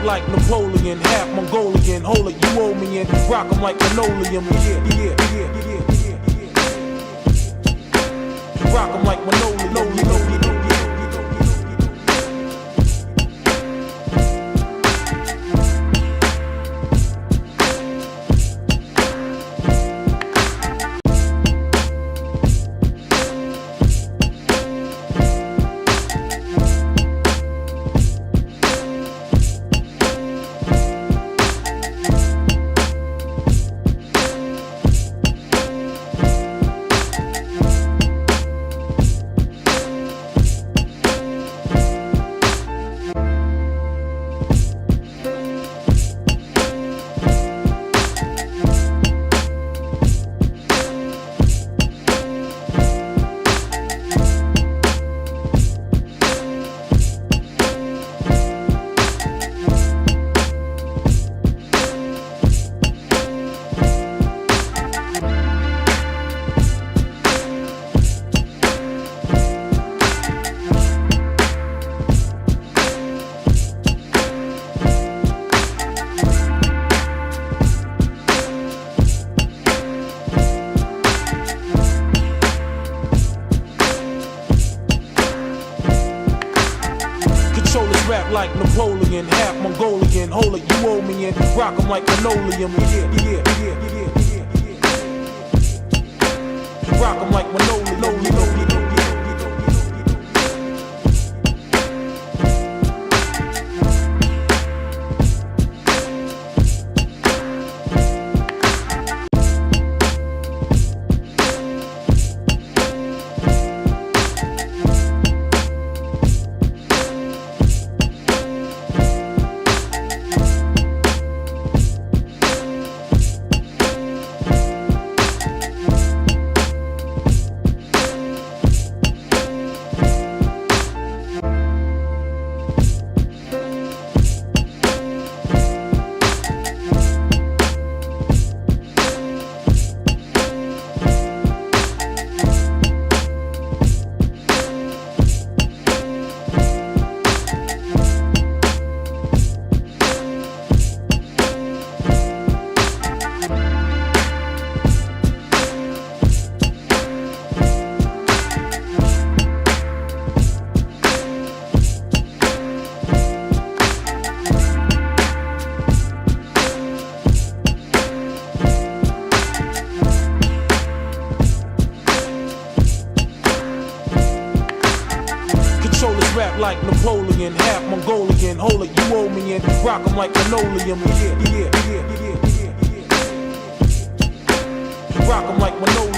rap like Napoleon, half Mongolian. Hold it, you owe me and rock 'em like linoleum. Rock 'em like linoleum. Rap like Napoleon, half Mongolian. Hold it, you owe me and rock 'em like linoleum. Rock 'em like linoleum. Rap like Napoleon, half Mongolian. Hold it, you owe me and rock 'em like linoleum. Rock 'em like linoleum.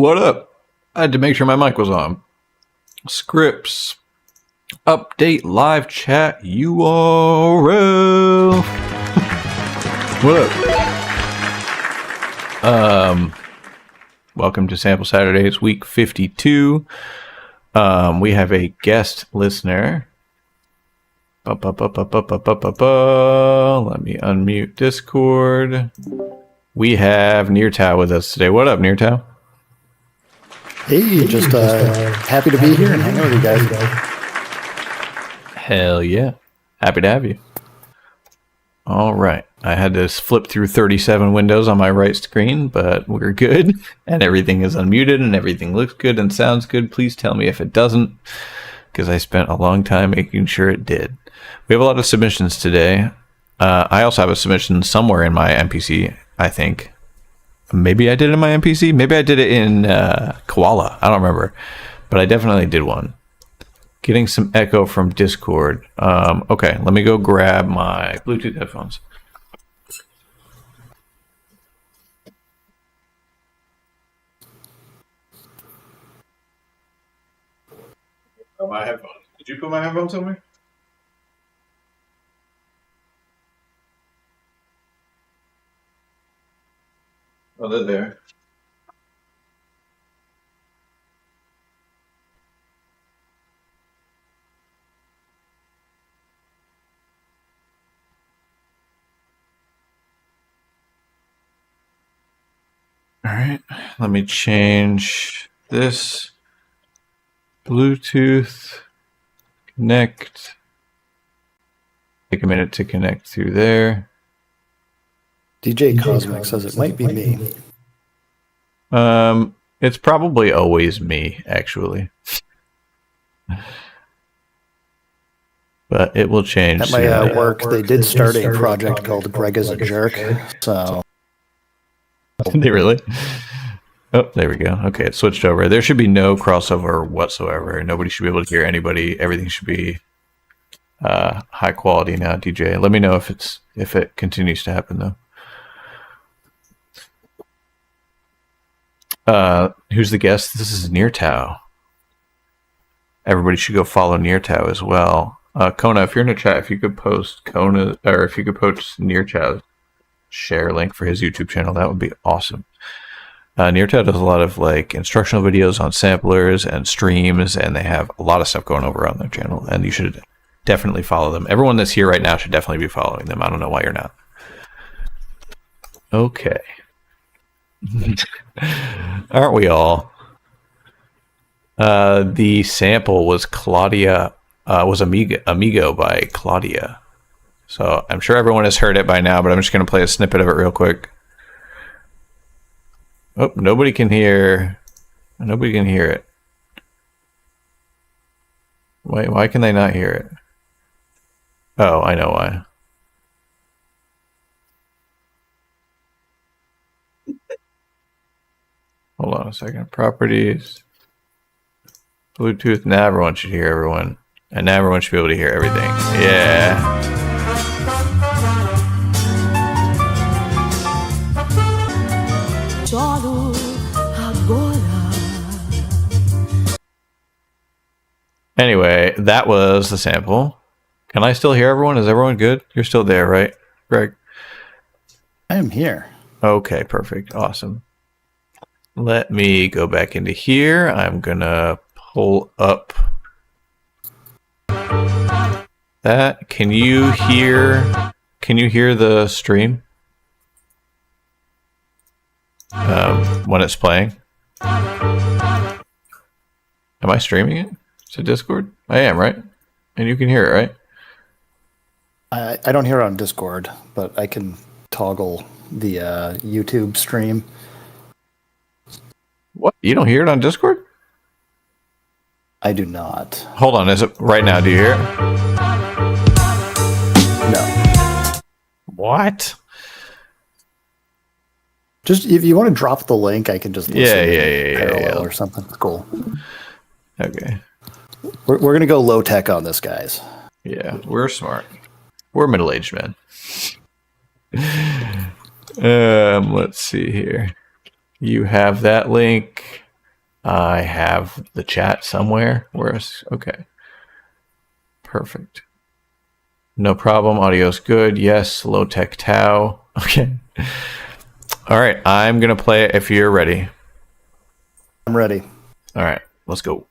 What up? I had to make sure my mic was on. Scripts. Update live chat URL. What up? Welcome to Sample Saturdays, week 52. We have a guest listener. Let me unmute Discord. We have Neartow with us today. What up, Neartow? Hey, just happy to be here and hang out with you guys. Hell yeah. Happy to have you. All right. I had to flip through 37 windows on my right screen, but we're good. And everything is unmuted and everything looks good and sounds good. Please tell me if it doesn't, because I spent a long time making sure it did. We have a lot of submissions today. I also have a submission somewhere in my NPC, I think. Maybe I did it in my NPC. Maybe I did it in Koala. I don't remember. But I definitely did one. Getting some echo from Discord. Okay, let me go grab my Bluetooth headphones. Oh, my headphones. Did you put my headphones somewhere? Oh, they're there. All right, let me change this. Bluetooth, connect. Take a minute to connect through there. DJ Cosmic says it might be me. It's probably always me, actually. But it will change. At my work, they did start a project called Greg is a Jerk. So, Did they really? Oh, there we go. Okay, it switched over. There should be no crossover whatsoever. Nobody should be able to hear anybody. Everything should be high quality now, DJ. Let me know if it continues to happen though. Who's the guest? This is Neartow. Everybody should go follow Neartow as well. Kona, if you're in the chat, if you could post Kona, or if you could post Neartow's share link for his YouTube channel, that would be awesome. Neartow does a lot of like instructional videos on samplers and streams, and they have a lot of stuff going over on their channel, and you should definitely follow them. Everyone that's here right now should definitely be following them. I don't know why you're not. Okay. Aren't we all? The sample was Claudia, was Amigo by Claudia. So I'm sure everyone has heard it by now, but I'm just going to play a snippet of it real quick. Oh, nobody can hear it. Why can they not hear it? Oh, I know why. Hold on a second. Properties. Bluetooth. Now everyone should hear everyone. And now everyone should be able to hear everything. Yeah. Anyway, that was the sample. Can I still hear everyone? Is everyone good? You're still there, right, Greg? I am here. Okay, perfect. Awesome. Let me go back into here. I'm going to pull up that. Can you hear the stream? When it's playing? Am I streaming it to Discord? I am, right? And you can hear it, right? I don't hear it on Discord, but I can toggle the YouTube stream. What? You don't hear it on Discord? I do not. Hold on, is it right now? Do you hear it? No. What? Just if you want to drop the link, I can just listen yeah. or something. It's cool. Okay. We're going to go low tech on this, guys. Yeah, we're smart. We're middle-aged men. Let's see here. You have that link. I have the chat somewhere. Okay. Perfect. No problem. Audio's good. Yes. Low tech Tau. Okay. All right. I'm going to play it if you're ready. I'm ready. All right. Let's go.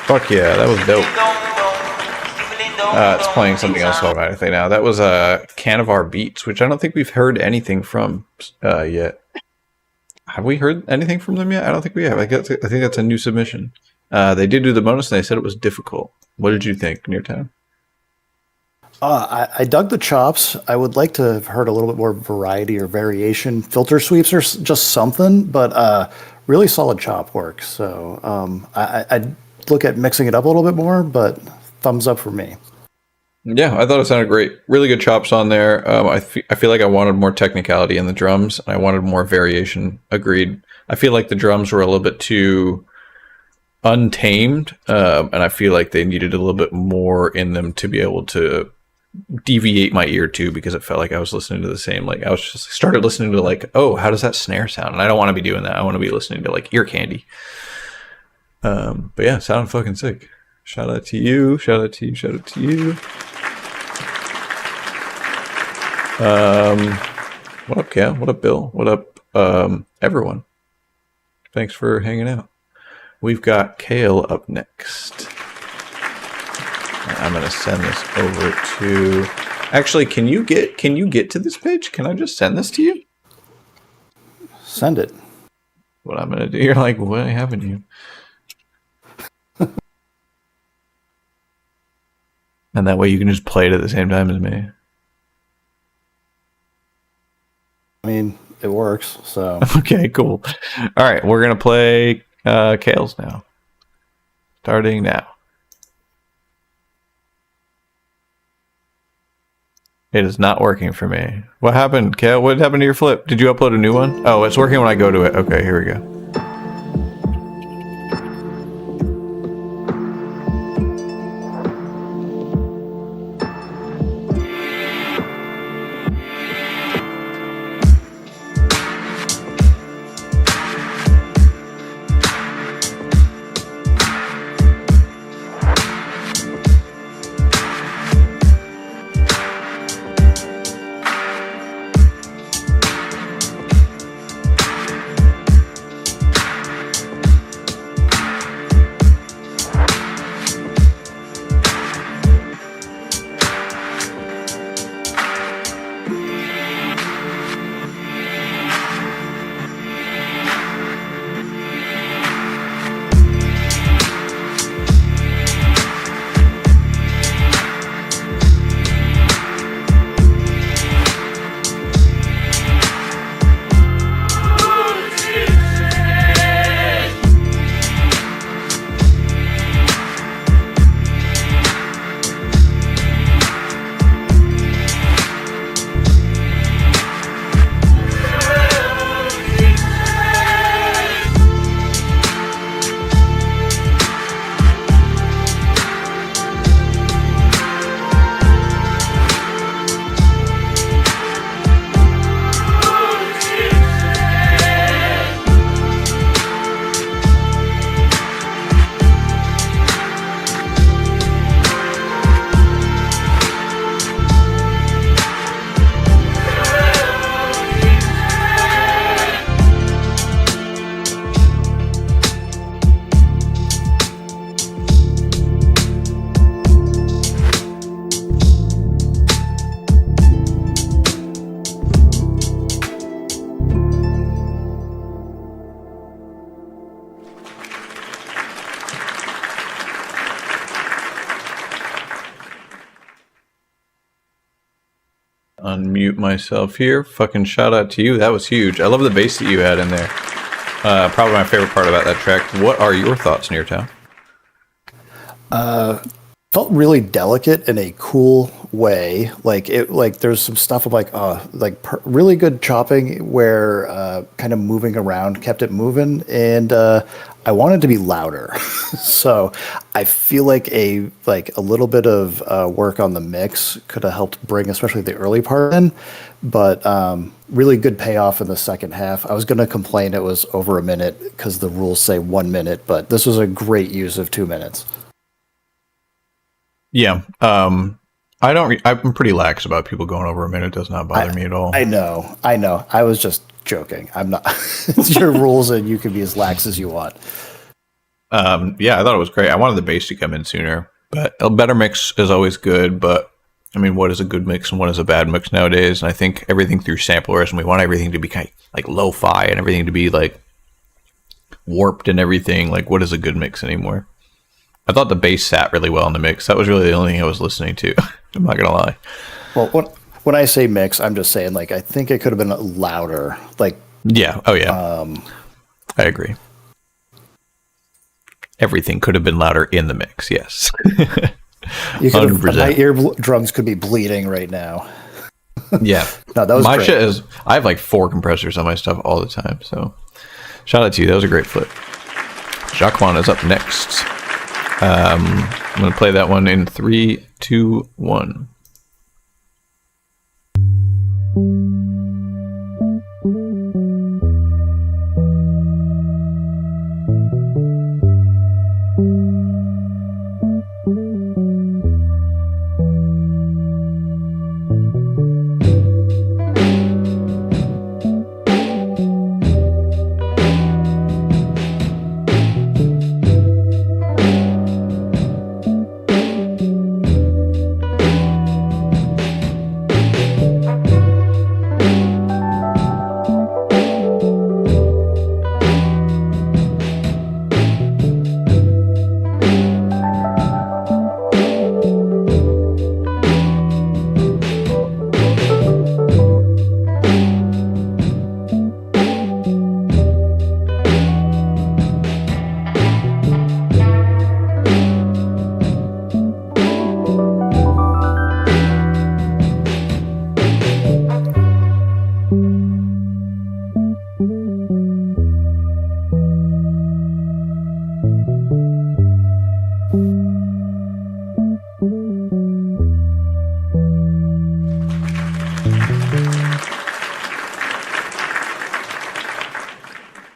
Fuck yeah, that was dope. It's playing something else automatically now. That was Canavar Beats, which I don't think we've heard anything from yet. Have we heard anything from them yet? I don't think we have. I think that's a new submission. They did do the bonus, and they said it was difficult. What did you think, Neartown? I dug the chops. I would like to have heard a little bit more variety or variation. Filter sweeps or just something, but really solid chop work. So I'd look at mixing it up a little bit more, but thumbs up for me. Yeah, I thought it sounded great. Really good chops on there. I feel like I wanted more technicality in the drums, and I wanted more variation. Agreed. I feel like the drums were a little bit too untamed, and I feel like they needed a little bit more in them to be able to deviate my ear to, because it felt like I was listening to the same, like I was just started listening to like, oh, how does that snare sound? And I don't want to be doing that. I want to be listening to like ear candy. But yeah, it sounded fucking sick. Shout out to you. Shout out to you. Shout out to you. What up, Cal? What up, Bill? What up, everyone? Thanks for hanging out. We've got Kale up next. I'm gonna send this over to. Actually, can you get to this page? Can I just send this to you? Send it. What I'm gonna do? You're like, why haven't you? And that way you can just play it at the same time as me. I mean, it works, so. Okay, cool. All right, we're going to play Kale's now. Starting now. It is not working for me. What happened, Kale? What happened to your flip? Did you upload a new one? Oh, it's working when I go to it. Okay, here we go. Unmute myself here. Fucking shout out to you. That was huge. I love the bass that you had in there. Probably my favorite part about that track. What are your thoughts, Neartown? Felt really delicate in a cool way. There's some stuff of really good chopping where kind of moving around kept it moving, and I wanted to be louder. So I feel like a little bit of work on the mix could have helped bring especially the early part in, but really good payoff in the second half. I was going to complain it was over a minute because the rules say 1 minute, but this was a great use of 2 minutes. Yeah. I'm pretty lax about people going over a minute. It does not bother me at all. I know. I was just joking. I'm not. It's your rules, and you can be as lax as you want. Yeah, I thought it was great. I wanted the bass to come in sooner, but a better mix is always good. But I mean, what is a good mix and what is a bad mix nowadays? And I think everything through samplers, and we want everything to be kind of like lo-fi and everything to be like warped and everything. Like, what is a good mix anymore? I thought the bass sat really well in the mix. That was really the only thing I was listening to. I'm not gonna lie. Well, when I say mix, I'm just saying like I think it could have been louder. Like Yeah. Oh yeah. I agree. Everything could have been louder in the mix. Yes. you could have, 100%. my eardrums could be bleeding right now. Yeah. No, that was my great. shit is. I have like 4 compressors on my stuff all the time. So shout out to you. That was a great flip. Jacqueline is up next. I'm gonna play that one in 3, 2, 1.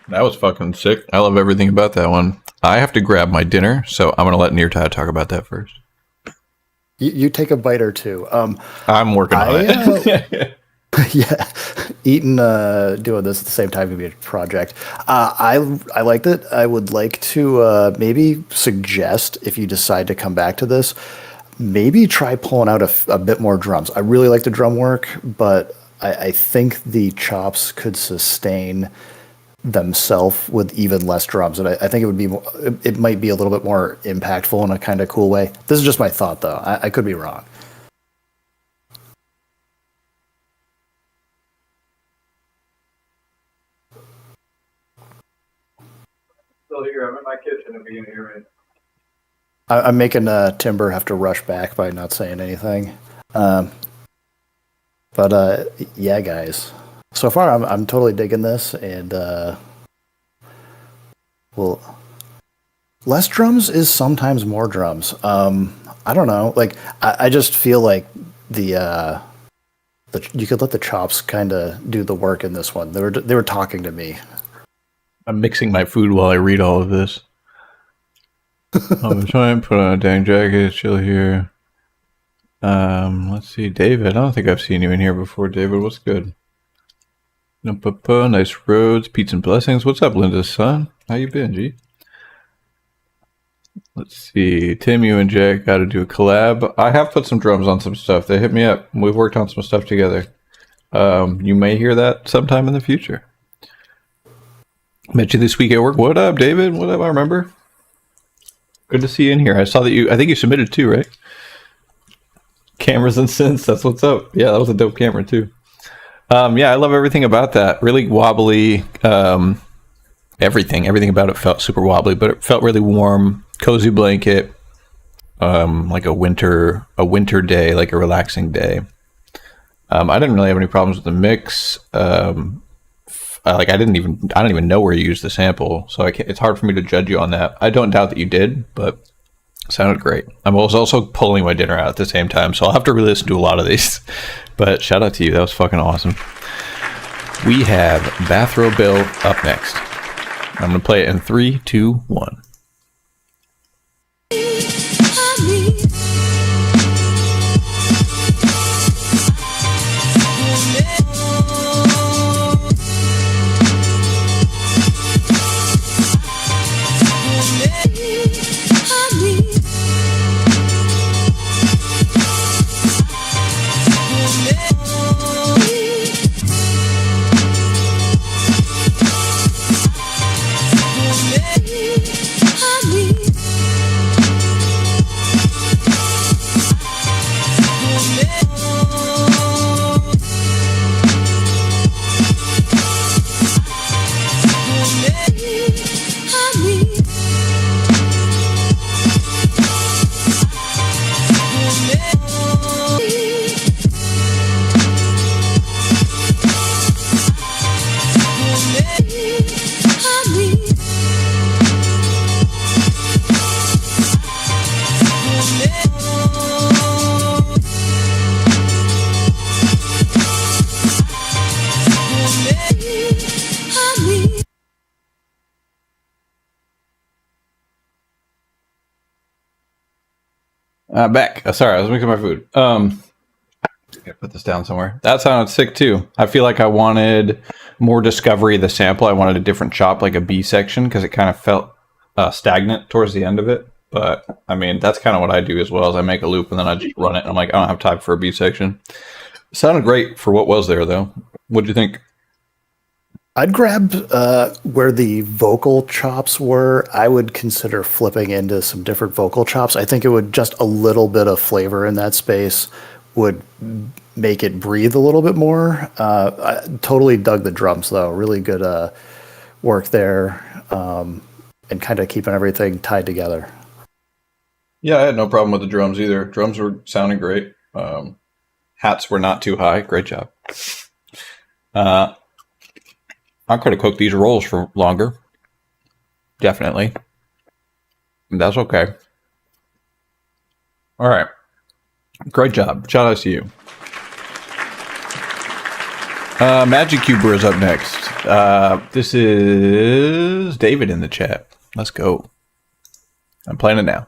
That was fucking sick. I love everything about that one. I have to grab my dinner, so I'm going to let Nirtai talk about that first. You take a bite or two. I'm working on it. Yeah, Eaton doing this at the same time could be a project. I liked it. I would like to maybe suggest, if you decide to come back to this, maybe try pulling out a bit more drums. I really like the drum work, but I think the chops could sustain themselves with even less drums, and I think it might be a little bit more impactful in a kind of cool way. This is just my thought, though. I could be wrong. Still here. I'm in my kitchen if you can hear me. I'm making Timber have to rush back by not saying anything. But yeah, guys. So far, I'm totally digging this, and well, less drums is sometimes more drums. I don't know. Like I just feel like the you could let the chops kind of do the work in this one. They were talking to me. I'm mixing my food while I read all of this. I'm trying to put on a dang jacket. Chill here. Let's see, David. I don't think I've seen you in here before, David. What's good? Nice roads, peace and blessings. What's up, Linda's son? How you been, G? Let's see. Tim, you and Jack got to do a collab. I have put some drums on some stuff. They hit me up. We've worked on some stuff together. You may hear that sometime in the future. Met you this week at work. What up, David? What up? I remember. Good to see you in here. I saw that I think you submitted too, right? Cameras and synths. That's what's up. Yeah, that was a dope camera too. Yeah, I love everything about that. Really wobbly. Everything about it felt super wobbly, but it felt really warm. Cozy blanket. Like a winter day, like a relaxing day. I didn't really have any problems with the mix. I don't even know where you used the sample, so it's hard for me to judge you on that. I don't doubt that you did, but it sounded great. I was also pulling my dinner out at the same time, so I'll have to re-listen to a lot of these. But shout out to you. That was fucking awesome. We have Bathrobe Bill up next. I'm going to play it in 3, 2, 1. Yeah. Back. Sorry, I was making my food. Gotta put this down somewhere. That sounded sick too. I feel like I wanted more discovery of the sample. I wanted a different chop, like a B section, because it kind of felt stagnant towards the end of it. But I mean, that's kind of what I do as well. As I make a loop and then I just run it. And I'm like, I don't have time for a B section. It sounded great for what was there, though. What'd you think? I'd grab where the vocal chops were. I would consider flipping into some different vocal chops. I think it would just a little bit of flavor in that space would make it breathe a little bit more. I totally dug the drums though. Really good work there, and kind of keeping everything tied together. Yeah, I had no problem with the drums either. Drums were sounding great. Hats were not too high. Great job. I could have cooked these rolls for longer. Definitely. That's okay. All right. Great job. Shout out to you. Magic Cuber is up next. This is David in the chat. Let's go. I'm playing it now.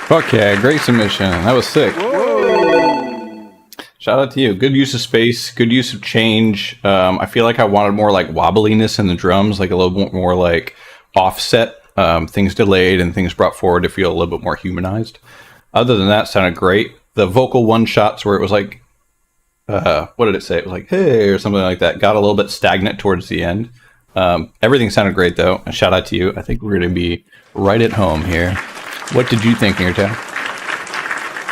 Fuck yeah, great submission. That was sick. Whoa. Shout out to you. Good use of space, good use of change. I feel like I wanted more like wobbliness in the drums, like a little bit more like offset, things delayed and things brought forward to feel a little bit more humanized. Other than that, sounded great. The vocal one shots where it was like, what did it say? It was like, hey, or something like that. Got a little bit stagnant towards the end. Everything sounded great though. And shout out to you. I think we're going to be right at home here. What did you think, Nirta?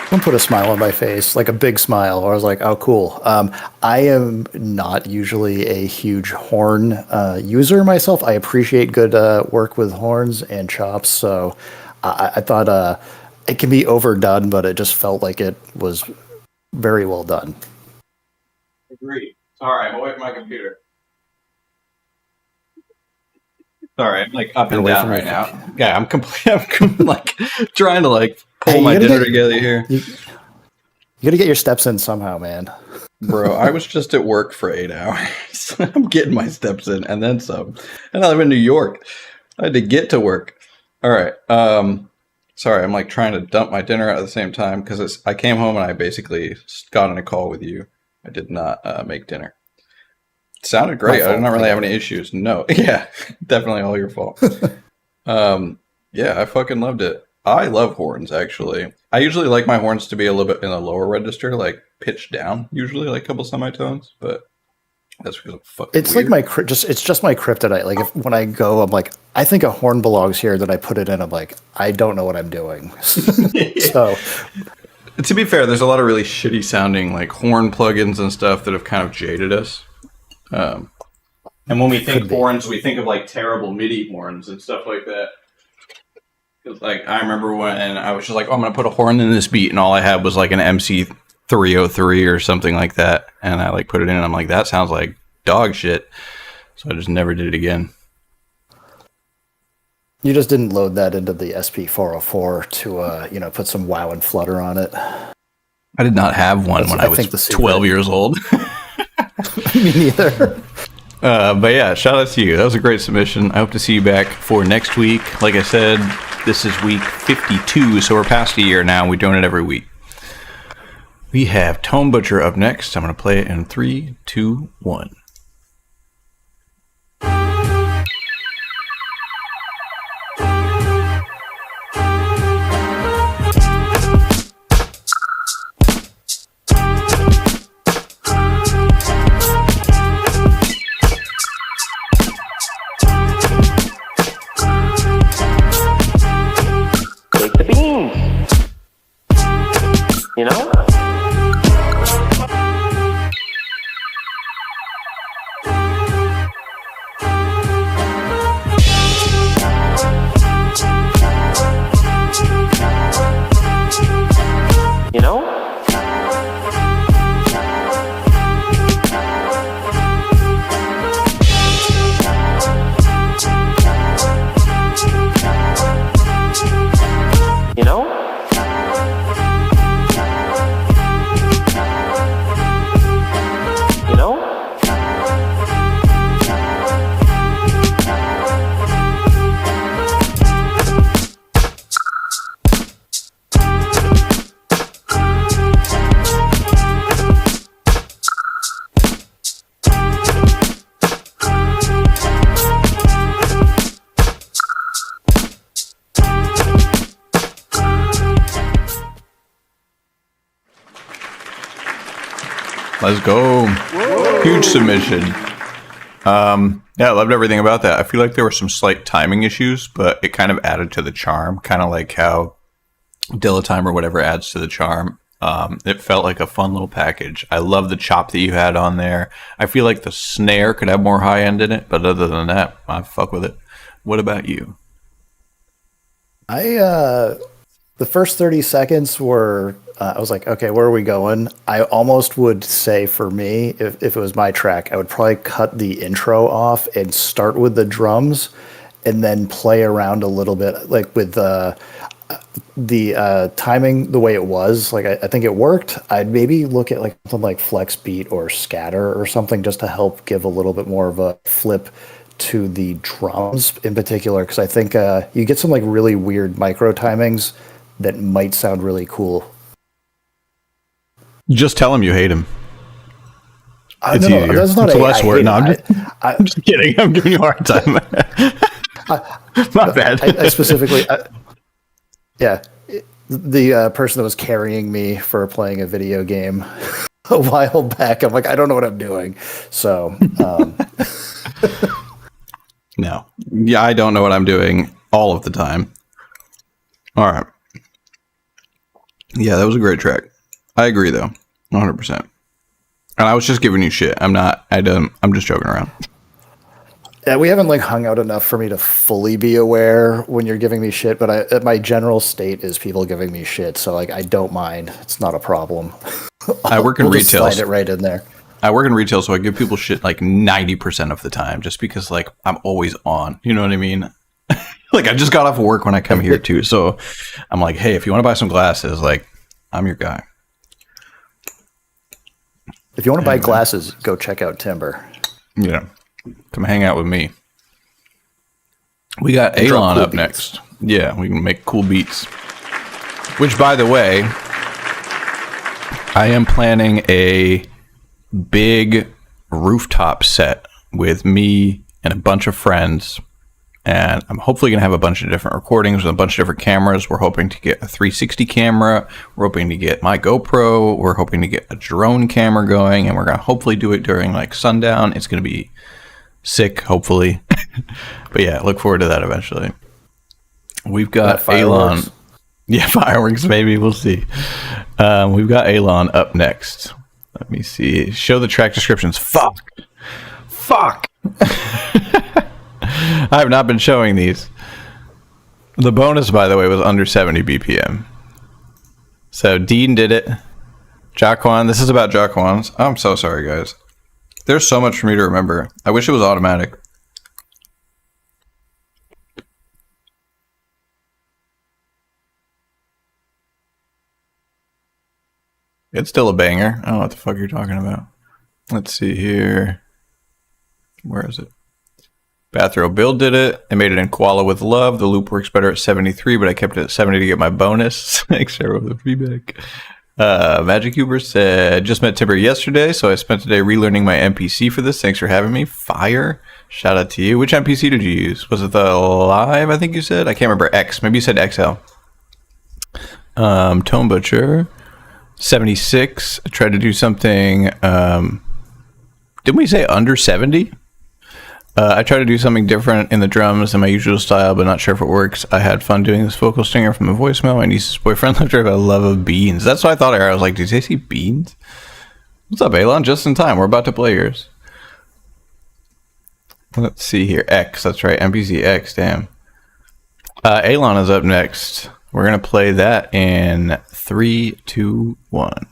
Someone put a smile on my face, like a big smile, where I was like, oh, cool. I am not usually a huge horn user myself. I appreciate good work with horns and chops, so I thought it can be overdone, but it just felt like it was very well done. Agreed. Sorry, I'm away from my computer. Sorry, I'm like up and down right now. Yeah, I'm like trying to like pull my dinner together here. You gotta get your steps in somehow, man. Bro, I was just at work for 8 hours. I'm getting my steps in and then some. And I live in New York. I had to get to work. All right. Sorry, I'm like trying to dump my dinner at the same time because I came home and I basically got on a call with you. I did not make dinner. Sounded great. I did not really have any issues. No. Yeah, definitely all your fault. Yeah, I fucking loved it. I love horns, actually. I usually like my horns to be a little bit in the lower register, like pitched down, usually like a couple semitones, but that's because I'm fucking It's weird. like it's just my kryptonite. Like when I go, I'm like, I think a horn belongs here. Then I put it in. I'm like, I don't know what I'm doing. So, to be fair, there's a lot of really shitty sounding like horn plugins and stuff that have kind of jaded us. And when we think horns, we think of like terrible MIDI horns and stuff like that. Cause like I remember when I was just like, oh, I'm gonna put a horn in this beat, and all I had was like an MC 303 or something like that, and I like put it in, and I'm like, that sounds like dog shit. So I just never did it again. you just didn't load that into the SP404 to put some wow and flutter on it. I did not have one when I was 12 years old. Me neither. But yeah, shout out to you. That was a great submission. I hope to see you back for next week. Like I said, this is week 52, so we're past a year now. We're doing it every week. We have Tone Butcher up next. I'm going to play it in 3, 2, 1. Let's go. Huge submission. Yeah, I loved everything about that. I feel like there were some slight timing issues, but it kind of added to the charm, kind of like how Dilettime or whatever adds to the charm. It felt like a fun little package. I love the chop that you had on there. I feel like the snare could have more high end in it, but other than that, I fuck with it. What about you? The first 30 seconds were, I was like, okay, where are we going? I almost would say for me, if it was my track, I would probably cut the intro off and start with the drums and then play around a little bit, like with the timing the way it was. Like, I think it worked. I'd maybe look at like something like Flex Beat or Scatter or something just to help give a little bit more of a flip to the drums in particular, because I think you get some like really weird micro timings that might sound really cool. Just tell him you hate him. It's no, easier. that's not it's a, less I word. hate No, it. I'm just kidding. I'm giving you a hard time. My bad. I specifically, yeah, the person that was carrying me for playing a video game a while back, I'm like, I don't know what I'm doing. So, No. Yeah, I don't know what I'm doing all of the time. All right. Yeah, that was a great track. I agree, though. 100%. And I was just giving you shit. I'm just joking around. yeah, we haven't like hung out enough for me to fully be aware when you're giving me shit, but my general state is people giving me shit. So like, I don't mind. It's not a problem. I work in We'll just retail. slide it right in there. I work in retail, so I give people shit like 90% of the time, just because like I'm always on. You know what I mean? Like I just got off of work when I come here too, so I'm like, hey, if you want to buy some glasses, like I'm your guy. If you want to buy glasses, go check out Timber. Yeah, come hang out with me. We got And drop Alon cool up beats. next. Yeah, we can make cool beats. Which, by the way, I am planning a big rooftop set with me and a bunch of friends. And I'm hopefully going to have a bunch of different recordings with a bunch of different cameras. We're hoping to get a 360 camera. We're hoping to get my GoPro. We're hoping to get a drone camera going. And we're going to hopefully do it during like sundown. It's going to be sick, hopefully. But yeah, look forward to that eventually. We've got Alon. Fireworks. Yeah, fireworks, maybe. We'll see. We've got Alon up next. Let me see. Show the track descriptions. Fuck. I have not been showing these. The bonus, by the way, was under 70 BPM. So Dean did it. Jaquan. This is about Jaquans. I'm so sorry, guys. There's so much for me to remember. I wish it was automatic. It's still a banger. I don't know what the fuck you're talking about. Let's see here. Where is it? Bathrobe Bill did it. I made it in Koala with Love. The loop works better at 73, but I kept it at 70 to get my bonus. Thanks, Sarah, for the feedback. Magic Huber said, just met Timber yesterday, so I spent today relearning my NPC for this. Thanks for having me. Fire. Shout out to you. Which NPC did you use? Was it the Live, I think you said? I can't remember. X. Maybe you said XL. Tone Butcher. 76. I tried to do something. Didn't we say under 70? I tried to do something different in the drums than my usual style, but not sure if it works. I had fun doing this vocal stinger from the voicemail. My niece's boyfriend left her a love of beans. That's what I thought. I was like, did they say beans? What's up, Alon? Just in time. We're about to play yours. Let's see here. X. That's right. NPC X. Damn. Alon is up next. We're going to play that in 3, 2, 1.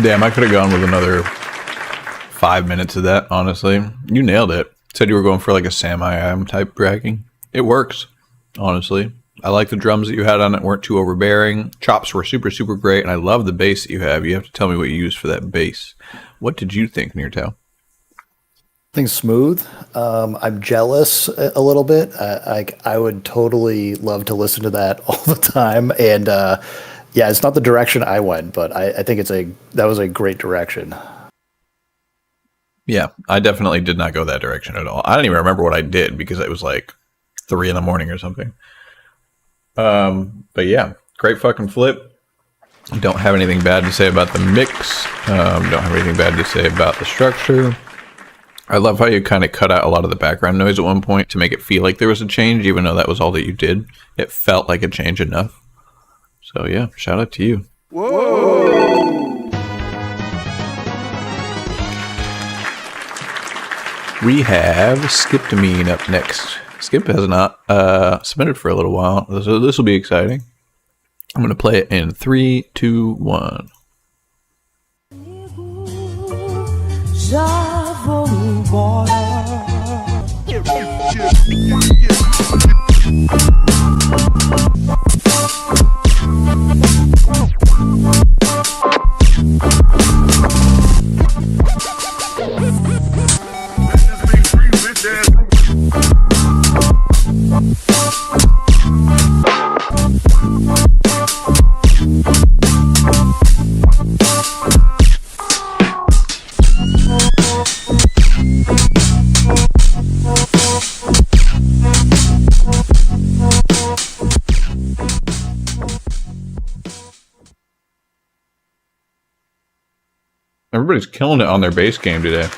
Damn, I could have gone with another 5 minutes of that, honestly. You nailed it. Said you were going for like a Sam I Am type bragging. It works, honestly. I like the drums that you had on it, weren't too overbearing. Chops were super, super great, and I love the bass that you have. You have to tell me what you used for that bass. What did you think, Neartow? Things smooth. I'm jealous a little bit. I would totally love to listen to that all the time. And yeah, it's not the direction I went, but I think that was a great direction. Yeah, I definitely did not go that direction at all. I don't even remember what I did because it was like 3 a.m. or something. But yeah, great fucking flip. Don't have anything bad to say about the mix. Don't have anything bad to say about the structure. I love how you kind of cut out a lot of the background noise at one point to make it feel like there was a change, even though that was all that you did. It felt like a change enough. So yeah, shout out to you. Whoa! We have Skiptamine up next. Skip has not submitted for a little while, so this will be exciting. I'm going to play it in 3, 2, 1. Já vou embora. Everybody's killing it on their bass game today.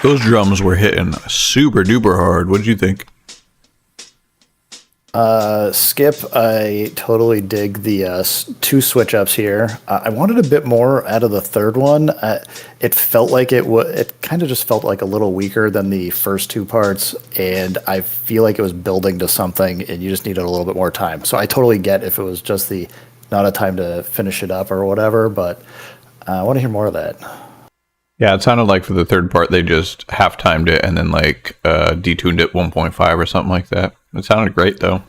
Those drums were hitting super duper hard. What did you think? Skip, I totally dig the 2 switch ups here. I wanted a bit more out of the third one. It felt like it kind of just felt like a little weaker than the first 2 parts, and I feel like it was building to something, and you just needed a little bit more time. So I totally get if it was just the not a time to finish it up or whatever, but I want to hear more of that. Yeah, it sounded like for the third part they just half-timed it and then like detuned it 1.5 or something like that. It sounded great though.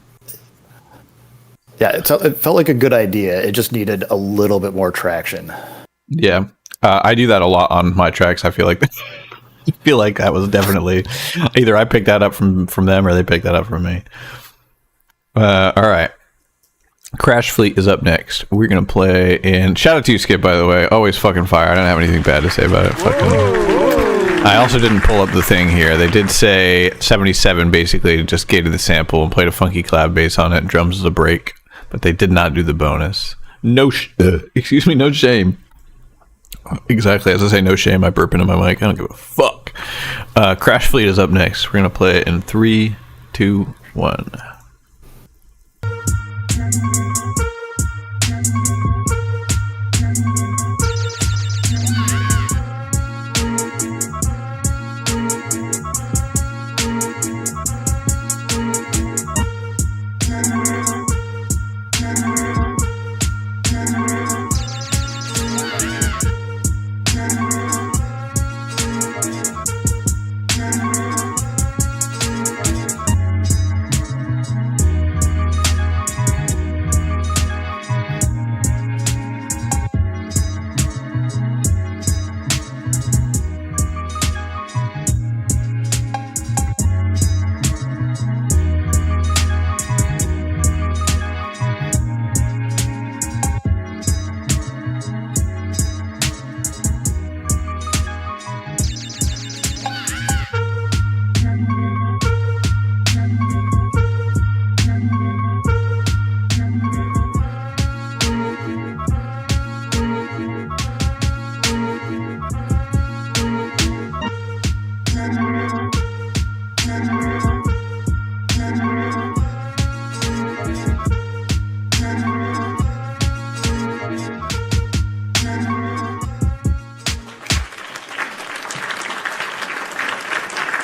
Yeah, it felt like a good idea. It just needed a little bit more traction. Yeah, I do that a lot on my tracks. I feel like that was definitely either I picked that up from them or they picked that up from me. All right. Crash Fleet is up next. We're going to play in... Shout out to you, Skip, by the way. Always fucking fire. I don't have anything bad to say about it. Fucking... I also didn't pull up the thing here. They did say 77 basically just gated the sample and played a funky cloud bass on it. Drums as a break. But they did not do the bonus. No shame. Exactly. As I say no shame, I burp into my mic. I don't give a fuck. Crash Fleet is up next. We're going to play it in 3, 2, 1.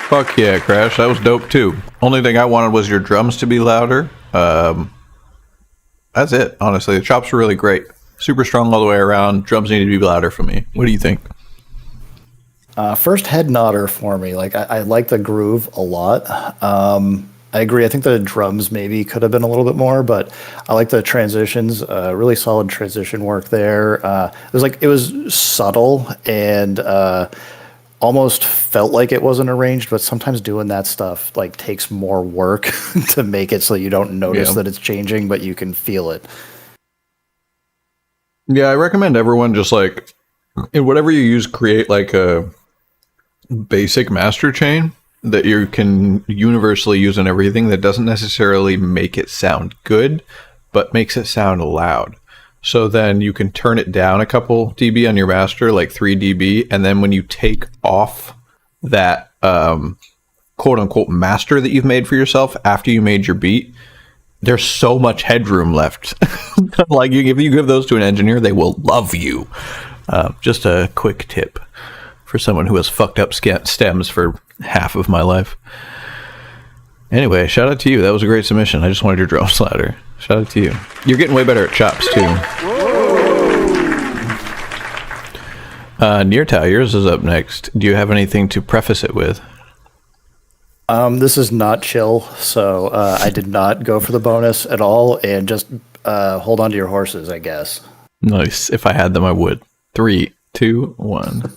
Fuck yeah, Crash. That was dope too. Only thing I wanted was your drums to be louder. That's it. Honestly, the chops were really great. Super strong all the way around. Drums need to be louder for me. What do you think? First head nodder for me. Like I like the groove a lot. I agree. I think the drums maybe could have been a little bit more, but I like the transitions. Really solid transition work there. It was subtle and almost felt like it wasn't arranged. But sometimes doing that stuff like takes more work to make it so you don't notice that it's changing, but you can feel it. Yeah, I recommend everyone just like in whatever you use, create like a basic master chain that you can universally use in everything that doesn't necessarily make it sound good, but makes it sound loud. So then you can turn it down a couple dB on your master, like 3 dB, and then when you take off that quote unquote master that you've made for yourself after you made your beat, there's so much headroom left. Like if you give those to an engineer, they will love you. Just a quick tip for someone who has fucked up stems for half of my life. Anyway, shout out to you. That was a great submission. I just wanted your drums louder. Shout out to you. You're getting way better at chops too. Neartau, yours is up next. Do you have anything to preface it with? This is not chill, so I did not go for the bonus at all, and just hold on to your horses, I guess. Nice. If I had them, I would. 3, 2, 1.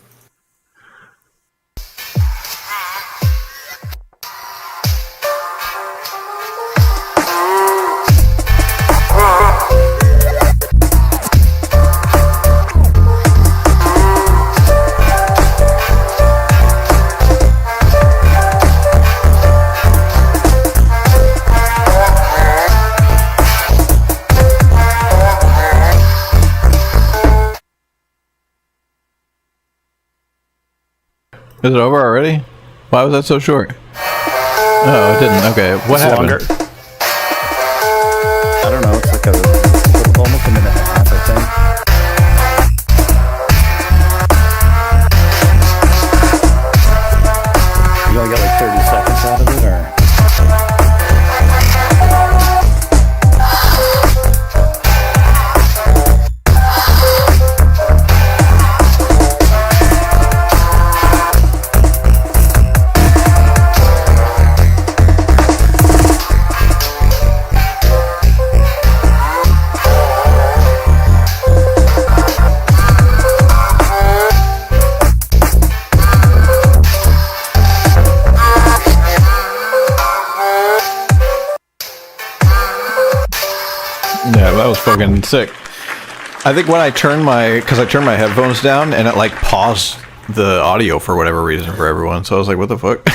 Is it over already? Why was that so short? Oh, it didn't. Okay, what happened? Longer. I don't know. It's like almost a minute and a half, I think. You only got like 30 seconds out of it, or? Yeah, that was fucking sick. I think when I turned my headphones down and it like paused the audio for whatever reason for everyone. So I was like, what the fuck?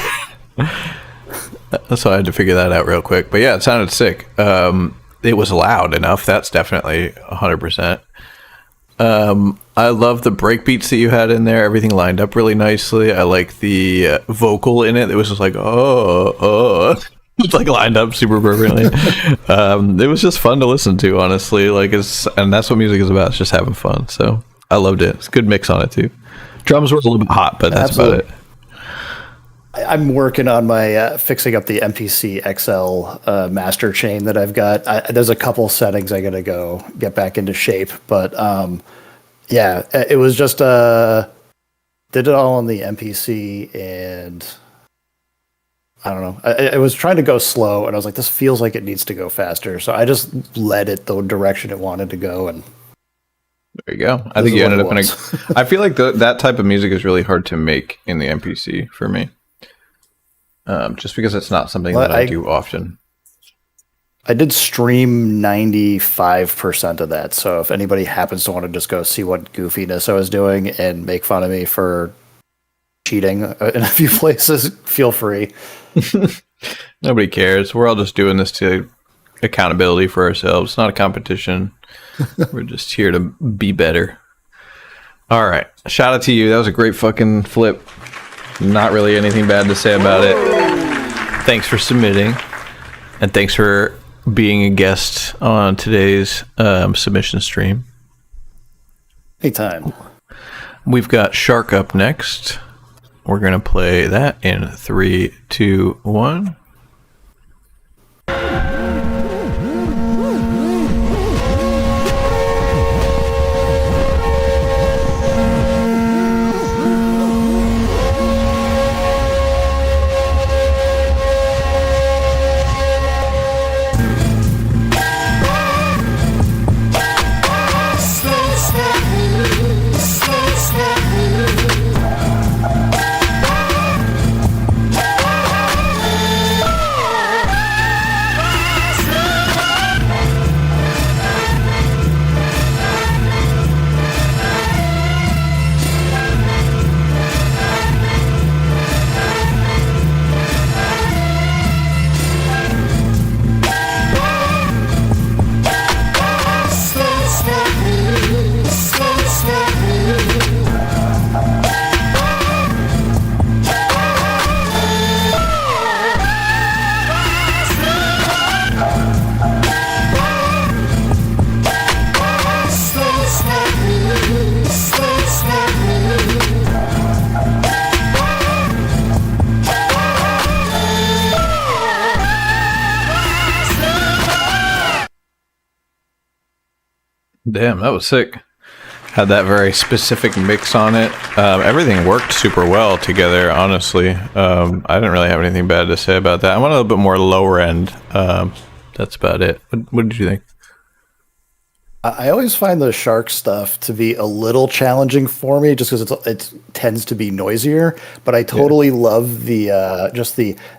So I had to figure that out real quick. But yeah, it sounded sick. It was loud enough. That's definitely 100%. I love the break beats that you had in there. Everything lined up really nicely. I like the vocal in it. It was just like, oh. It's like lined up super perfectly. It was just fun to listen to, honestly. And that's what music is about. It's just having fun. So I loved it. It's a good mix on it too. Drums were a little bit hot, but that's about it. I'm working on my fixing up the MPC XL master chain that I've got. There's a couple settings I gotta go get back into shape, but yeah, it was just did it all on the MPC, and I don't know. I was trying to go slow, and I was like, this feels like it needs to go faster, so I just led it the direction it wanted to go, and there you go. I think you ended up in a. I feel like that type of music is really hard to make in the MPC for me. Just because it's not something that I do often. I did stream 95% of that, so if anybody happens to want to just go see what goofiness I was doing and make fun of me for cheating in a few places, feel free. Nobody cares. We're all just doing this to accountability for ourselves. It's not a competition. We're just here to be better. All right. Shout out to you. That was a great fucking flip. Not really anything bad to say about it. Thanks for submitting. And thanks for being a guest on today's submission stream. Anytime. We've got Shark up next. We're going to play that in 3, 2, 1. Damn, that was sick. Had that very specific mix on it. Everything worked super well together, honestly. I didn't really have anything bad to say about that. I went a little bit more lower end. That's about it. What did you think? I always find the shark stuff to be a little challenging for me, just because it tends to be noisier. But I totally love the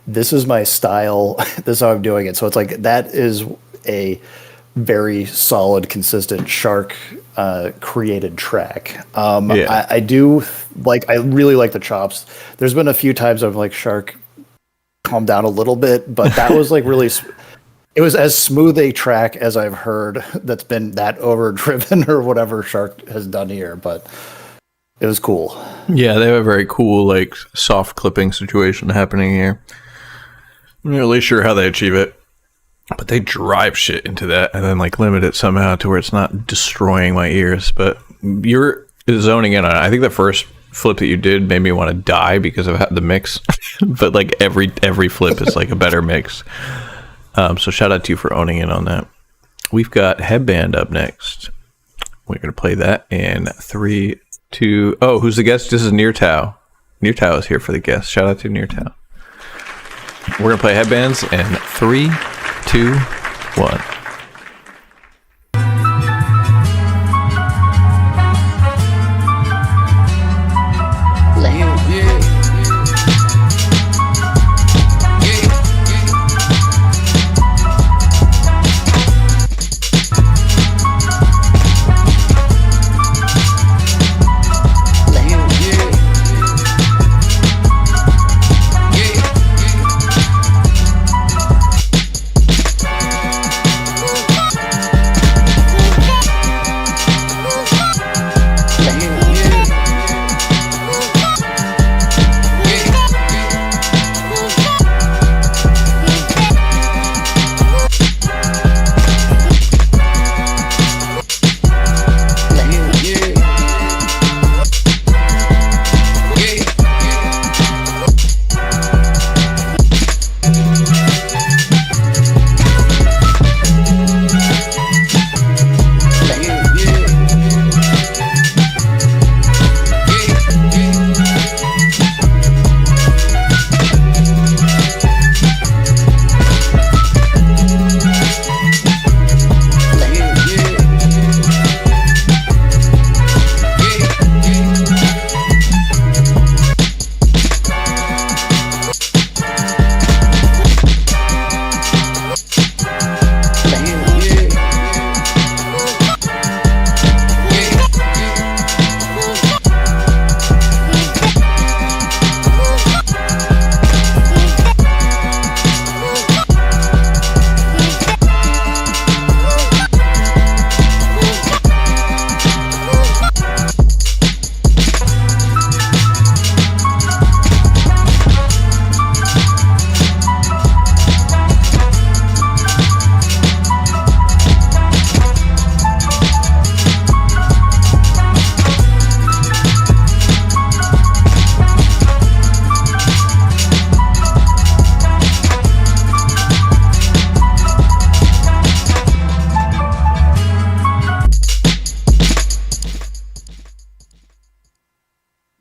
this is my style, this is how I'm doing it. So it's like that is a very solid, consistent shark created track. I do like. I really like the chops. There's been a few times I've like Shark, calm down a little bit, but that was like really. It was as smooth a track as I've heard that's been that overdriven or whatever Shark has done here, but it was cool. Yeah, they have a very cool like soft clipping situation happening here. I'm not really sure how they achieve it. But they drive shit into that and then like limit it somehow to where it's not destroying my ears. But you're zoning in on it. I think the first flip that you did made me want to die because of the mix. But like every flip is like a better mix. So shout out to you for owning in on that. We've got Headband up next. We're gonna play that in 3, 2. Oh, who's the guest? This is Near Tao. Near Tao is here for the guest. Shout out to Near Tao. We're gonna play Headbands in 3, 2, 1.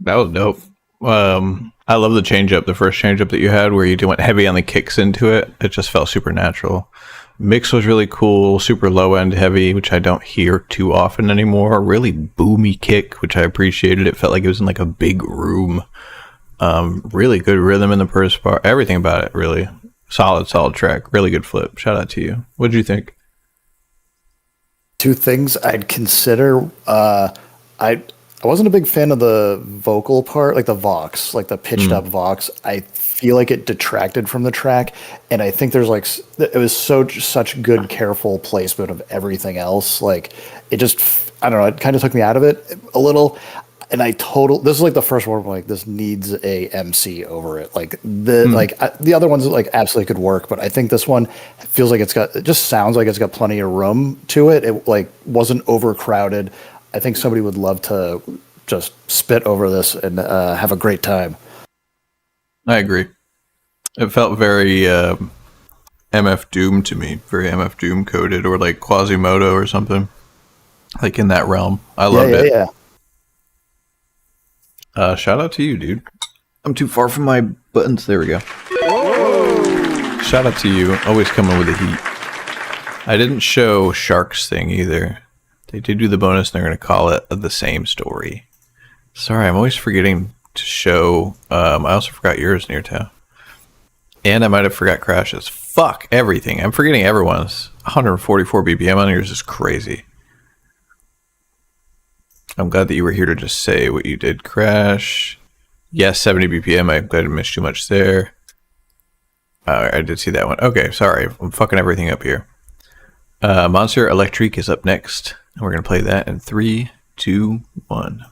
That was dope. I love the change up, the first change up that you had where you went heavy on the kicks into it. It just felt super natural. Mix was really cool, super low end heavy, which I don't hear too often anymore. Really boomy kick, which I appreciated. It felt like it was in like a big room. Really good rhythm in the first part. Everything about it, really. Solid track. Really good flip. Shout out to you. What did you think? Two things I'd consider. I wasn't a big fan of the vocal part, like the vox, like the pitched up vox. I feel like it detracted from the track, and I think there's like it was such good, careful placement of everything else. Like it just, I don't know, it kind of took me out of it a little. And this is like the first one where like this needs a MC over it. Like the other ones like absolutely could work, but I think this one feels like it just sounds like it's got plenty of room to it. It like wasn't overcrowded. I think somebody would love to just spit over this and have a great time. I agree. It felt very MF Doom to me, very MF Doom coded, or like Quasimodo or something. like in that realm. I Yeah, loved yeah, it. yeah. Shout out to you, dude. I'm too far from my buttons. There we go. Shout out to you. Always coming with the heat. I didn't show Shark's thing either. They did do the bonus, and they're going to call it the same story. Sorry, I'm always forgetting to show. I also forgot yours, Neartow. And I might have forgot Crash's. Fuck everything. I'm forgetting everyone's. 144 BPM on yours is crazy. I'm glad that you were here to just say what you did, Crash. Yes, 70 BPM. I'm glad I missed too much there. I did see that one. Okay, sorry. I'm fucking everything up here. Monster Electrique is up next. And we're going to play that in 3, 2, 1.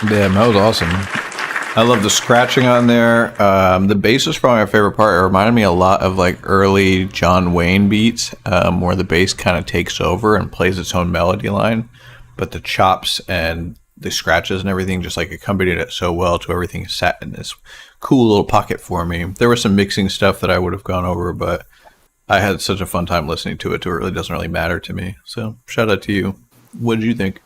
Damn, that was awesome. I love the scratching on there. The bass was probably my favorite part. It reminded me a lot of like early John Wayne beats, where the bass kind of takes over and plays its own melody line, but the chops and the scratches and everything just like accompanied it so well to everything sat in this cool little pocket for me. There was some mixing stuff that I would have gone over, but I had such a fun time listening to it, it really doesn't really matter to me. So shout out to you. What did you think?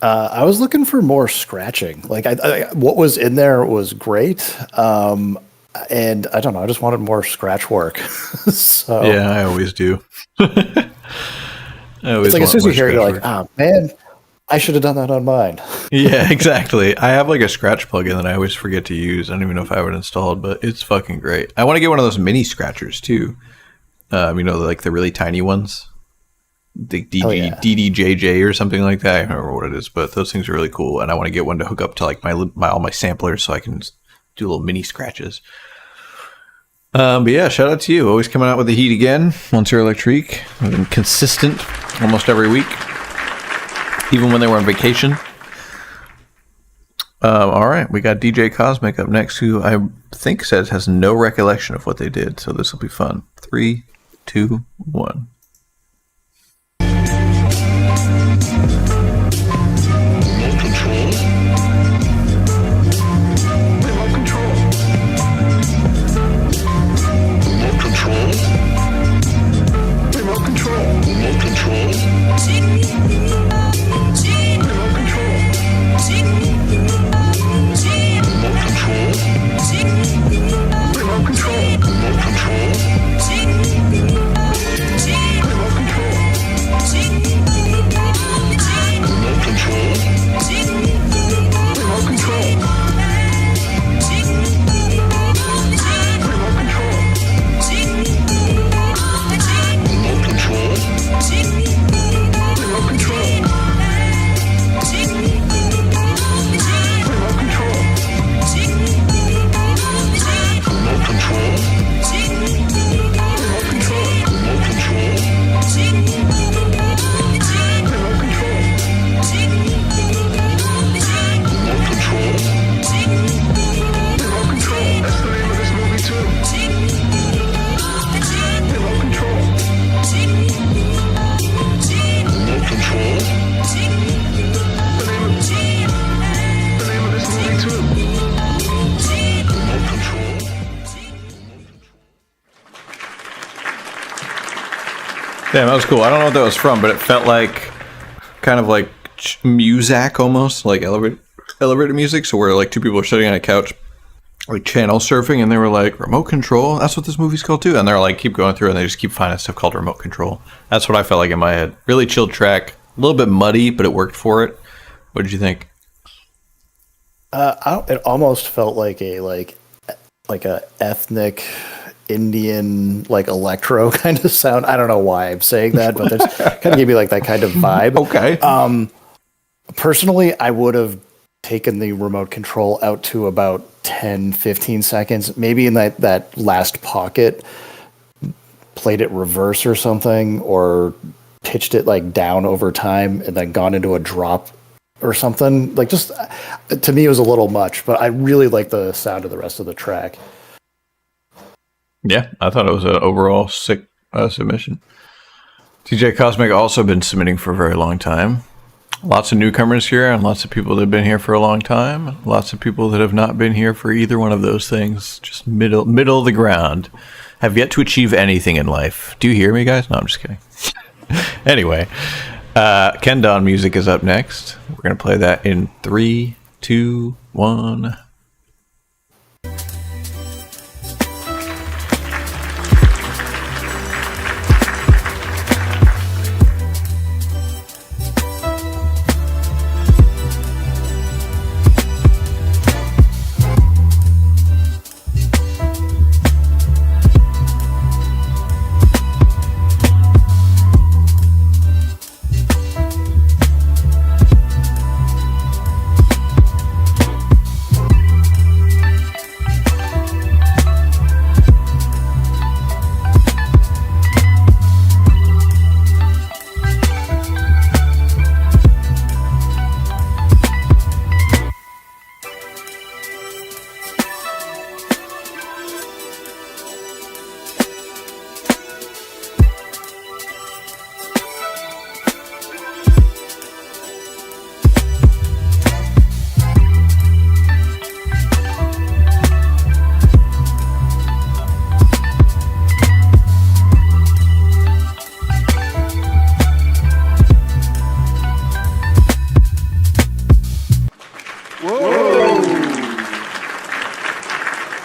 I was looking for more scratching. Like, what was in there was great. And I don't know, I just wanted more scratch work. So Yeah, I always do. I always it's like as soon as want you hear it, more you're like, scratch work. oh man, I should have done that on mine. Yeah, exactly. I have like a scratch plugin that I always forget to use. I don't even know if I have it installed, but it's fucking great. I want to get one of those mini scratchers too. Like the really tiny ones. The DDJJ or something like that. I don't remember what it is, but those things are really cool. And I want to get one to hook up to like my all my samplers so I can do little mini scratches. But yeah, shout out to you. Always coming out with the heat again. Monster Electrique. I've been consistent almost every week, even when they were on vacation. All right, we got DJ Cosmic up next, who I think says has no recollection of what they did. So this will be fun. 3, 2, 1. Damn, that was cool. I don't know what that was from, but it felt like kind of like Muzak almost, like elevator music. So where like two people are sitting on a couch, like channel surfing, and they were like, remote control? That's what this movie's called too. And they're like, keep going through, and they just keep finding stuff called remote control. That's what I felt like in my head. Really chilled track. A little bit muddy, but it worked for it. What did you think? It almost felt like a ethnic Indian like electro kind of sound. I don't know why I'm saying that, but there's kind of gave me like that kind of vibe. Okay. Personally, I would have taken the remote control out to about 10, 15 seconds, maybe in that last pocket, played it reverse or something, or pitched it like down over time and then gone into a drop or something. Like, just to me it was a little much, but I really like the sound of the rest of the track. Yeah, I thought it was an overall sick submission. TJ Cosmic also been submitting for a very long time. Lots of newcomers here and lots of people that have been here for a long time. Lots of people that have not been here for either one of those things. Just middle of the ground. Have yet to achieve anything in life. Do you hear me, guys? No, I'm just kidding. Anyway, Ken Don music is up next. We're going to play that in 3, 2, 1.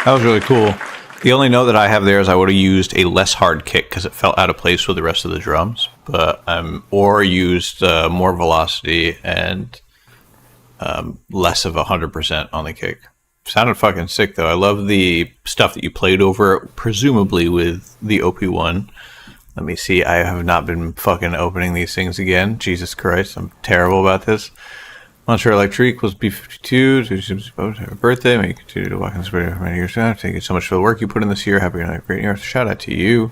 That was really cool. The only note that I have there is I would have used a less hard kick because it felt out of place with the rest of the drums, but or used more velocity and less of 100% on the kick. Sounded fucking sick though. I love the stuff that you played over it, presumably with the OP1. Let me see. I have not been fucking opening these things again. Jesus Christ, I'm terrible about this. Montreal Electric equals B52. Happy birthday. May you continue to walk in the spirit for many years now. Thank you so much for the work you put in this year. Happy great year. Shout out to you.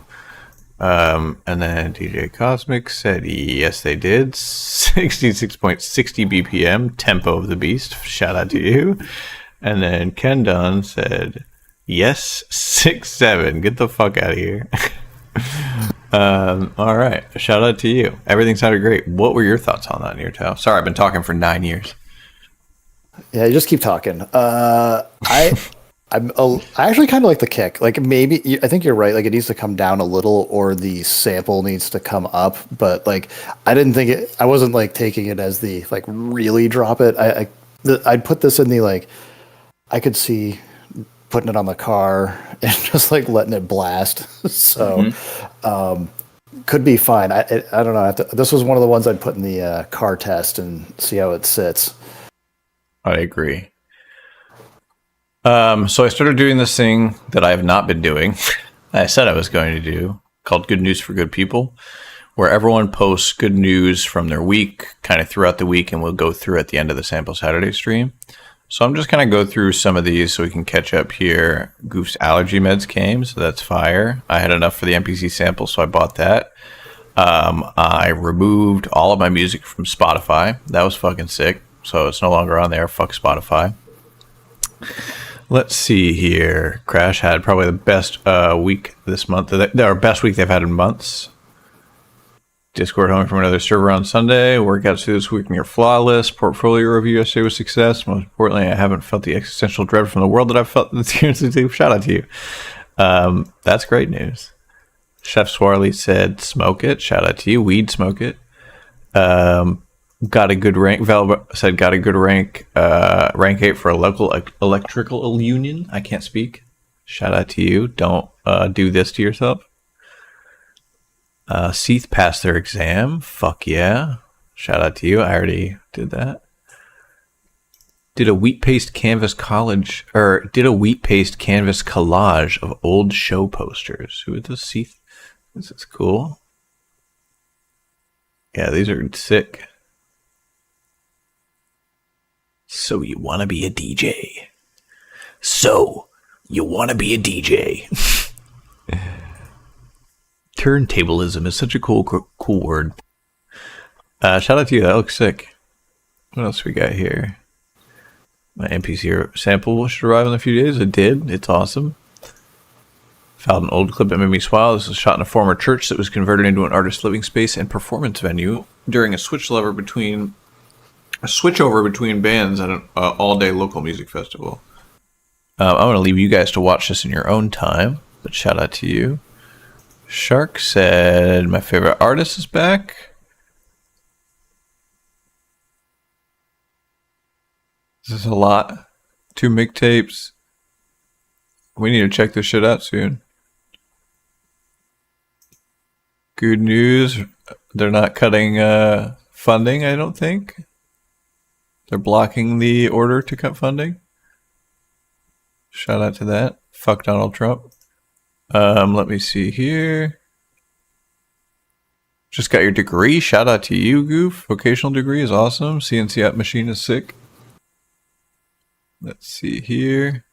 And then DJ Cosmic said, yes, they did. 66.60 BPM. Tempo of the Beast. Shout out to you. And then Ken Dunn said, yes, 6-7. Get the fuck out of here. All right. Shout out to you. Everything sounded great. What were your thoughts on that, Neartow? Sorry, I've been talking for 9 years. Yeah, you just keep talking. I actually kind of like the kick. Like, maybe I think you're right. Like, it needs to come down a little, or the sample needs to come up. But like, I didn't think it. I wasn't like taking it as the like really drop it. I'd put this in the like. I could see putting it on the car and just like letting it blast. So could be fine. I don't know. This was one of the ones I'd put in the car test and see how it sits. I agree. So I started doing this thing that I have not been doing. I said I was going to do, called Good News for Good People, where everyone posts good news from their week kind of throughout the week, and we'll go through at the end of the Sample Saturday stream. So I'm just going to go through some of these so we can catch up here. Goof's allergy meds came, so that's fire. I had enough for the MPC sample, so I bought that. I removed all of my music from Spotify. That was fucking sick. So it's no longer on there. Fuck Spotify. Let's see here. Crash had probably the best week this month. Our best week they've had in months. Discord home from another server on Sunday. Workouts through this week near flawless. Portfolio review yesterday was success. Most importantly, I haven't felt the existential dread from the world that I've felt this year. Shout out to you. That's great news. Chef Swarley said, "Smoke it." Shout out to you. Weed, smoke it. Got a good rank. Val said, "Got a good rank. Rank 8 for a local electrical union." I can't speak. Shout out to you. Don't do this to yourself. Seath passed their exam. Fuck yeah. Shout out to you. I already did that. Did a wheat paste canvas collage of old show posters. Who is this? Seath? This is cool. Yeah, these are sick. So you want to be a DJ? Turntablism is such a cool word. Shout out to you. That looks sick. What else we got here? My NPC sample should arrive in a few days. It did. It's awesome. Found an old clip that made me smile. This was shot in a former church that was converted into an artist living space and performance venue during a switchover between bands at an all-day local music festival. I'm going to leave you guys to watch this in your own time, but shout out to you. Shark said, "My favorite artist is back." This is a lot. 2 mixtapes. We need to check this shit out soon. Good news. They're not cutting funding, I don't think. They're blocking the order to cut funding. Shout out to that. Fuck Donald Trump. Let me see here. Just got your degree. Shout out to you, Goof. Vocational degree is awesome. CNC app machine is sick. Let's see here.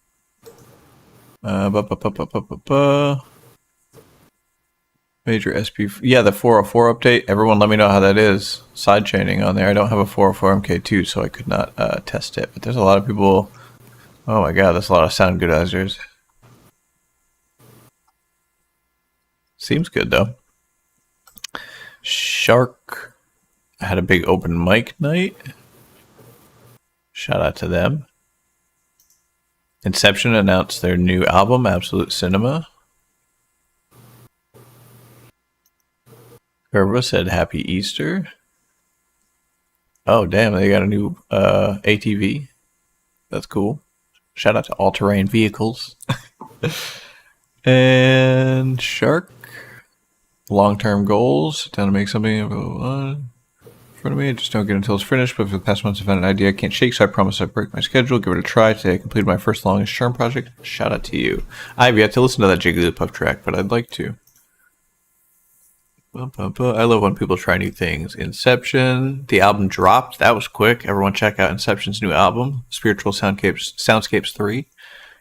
Major SP. Yeah, the 404 update. Everyone let me know how that is. Side chaining on there. I don't have a 404 MK2, so I could not test it. But there's a lot of people. Oh my god, there's a lot of sound goodizers. Seems good, though. Shark had a big open mic night. Shout out to them. Inception announced their new album, Absolute Cinema. Gerba said Happy Easter. Oh, damn, they got a new ATV. That's cool. Shout out to All Terrain Vehicles. And Shark. Long-term goals. Sit down to make something in front of me. I just don't get until it's finished, but for the past months I've had an idea I can't shake, so I promise I'd break my schedule, give it a try. Today I completed my first longest charm project. Shout out to you. I have yet to listen to that Jigglypuff track, but I'd like to. I love when people try new things. Inception. The album dropped. That was quick. Everyone check out Inception's new album, Spiritual Soundscapes 3.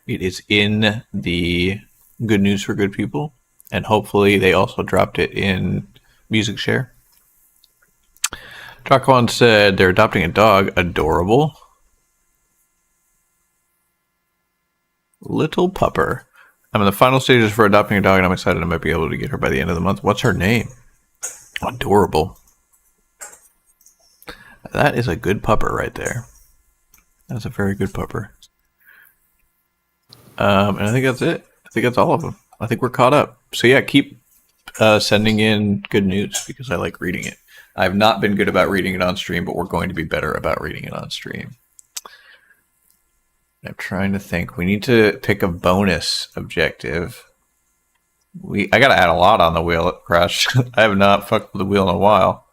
It is in the Good News for Good People. And hopefully they also dropped it in Music Share. Draquan said they're adopting a dog. Adorable. Little pupper. I'm in the final stages for adopting a dog, and I'm excited I might be able to get her by the end of the month. What's her name? Adorable. That is a good pupper right there. That's a very good pupper. And I think that's it. I think that's all of them. I think we're caught up. So yeah, keep sending in good news because I like reading it. I've not been good about reading it on stream, but we're going to be better about reading it on stream. I'm trying to think. We need to pick a bonus objective. I gotta add a lot on the wheel at Crash. I have not fucked with the wheel in a while.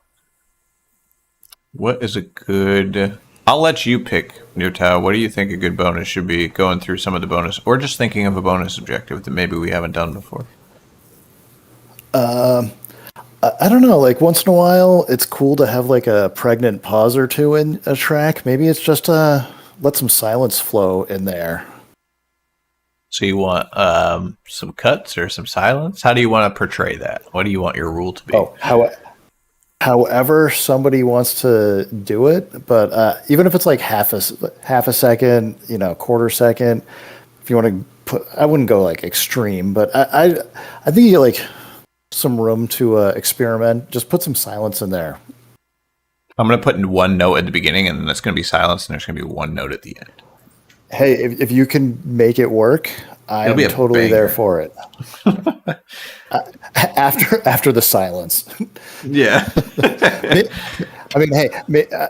What is a good... I'll let you pick, Newtow. What do you think a good bonus should be, going through some of the bonus, or just thinking of a bonus objective that maybe we haven't done before? I don't know. Like once in a while, it's cool to have like a pregnant pause or two in a track. Maybe it's just let some silence flow in there. So you want some cuts or some silence? How do you want to portray that? What do you want your rule to be? Oh, however somebody wants to do it, but even if it's like half a second, quarter second, if you want to put, I wouldn't go like extreme, but I think you get like some room to experiment. Just put some silence in there. I'm going to put in one note at the beginning, and then it's going to be silence, and there's going to be one note at the end. Hey, if you can make it work, I It'll am be a totally there banger. for it. After the silence. Yeah. I mean, hey,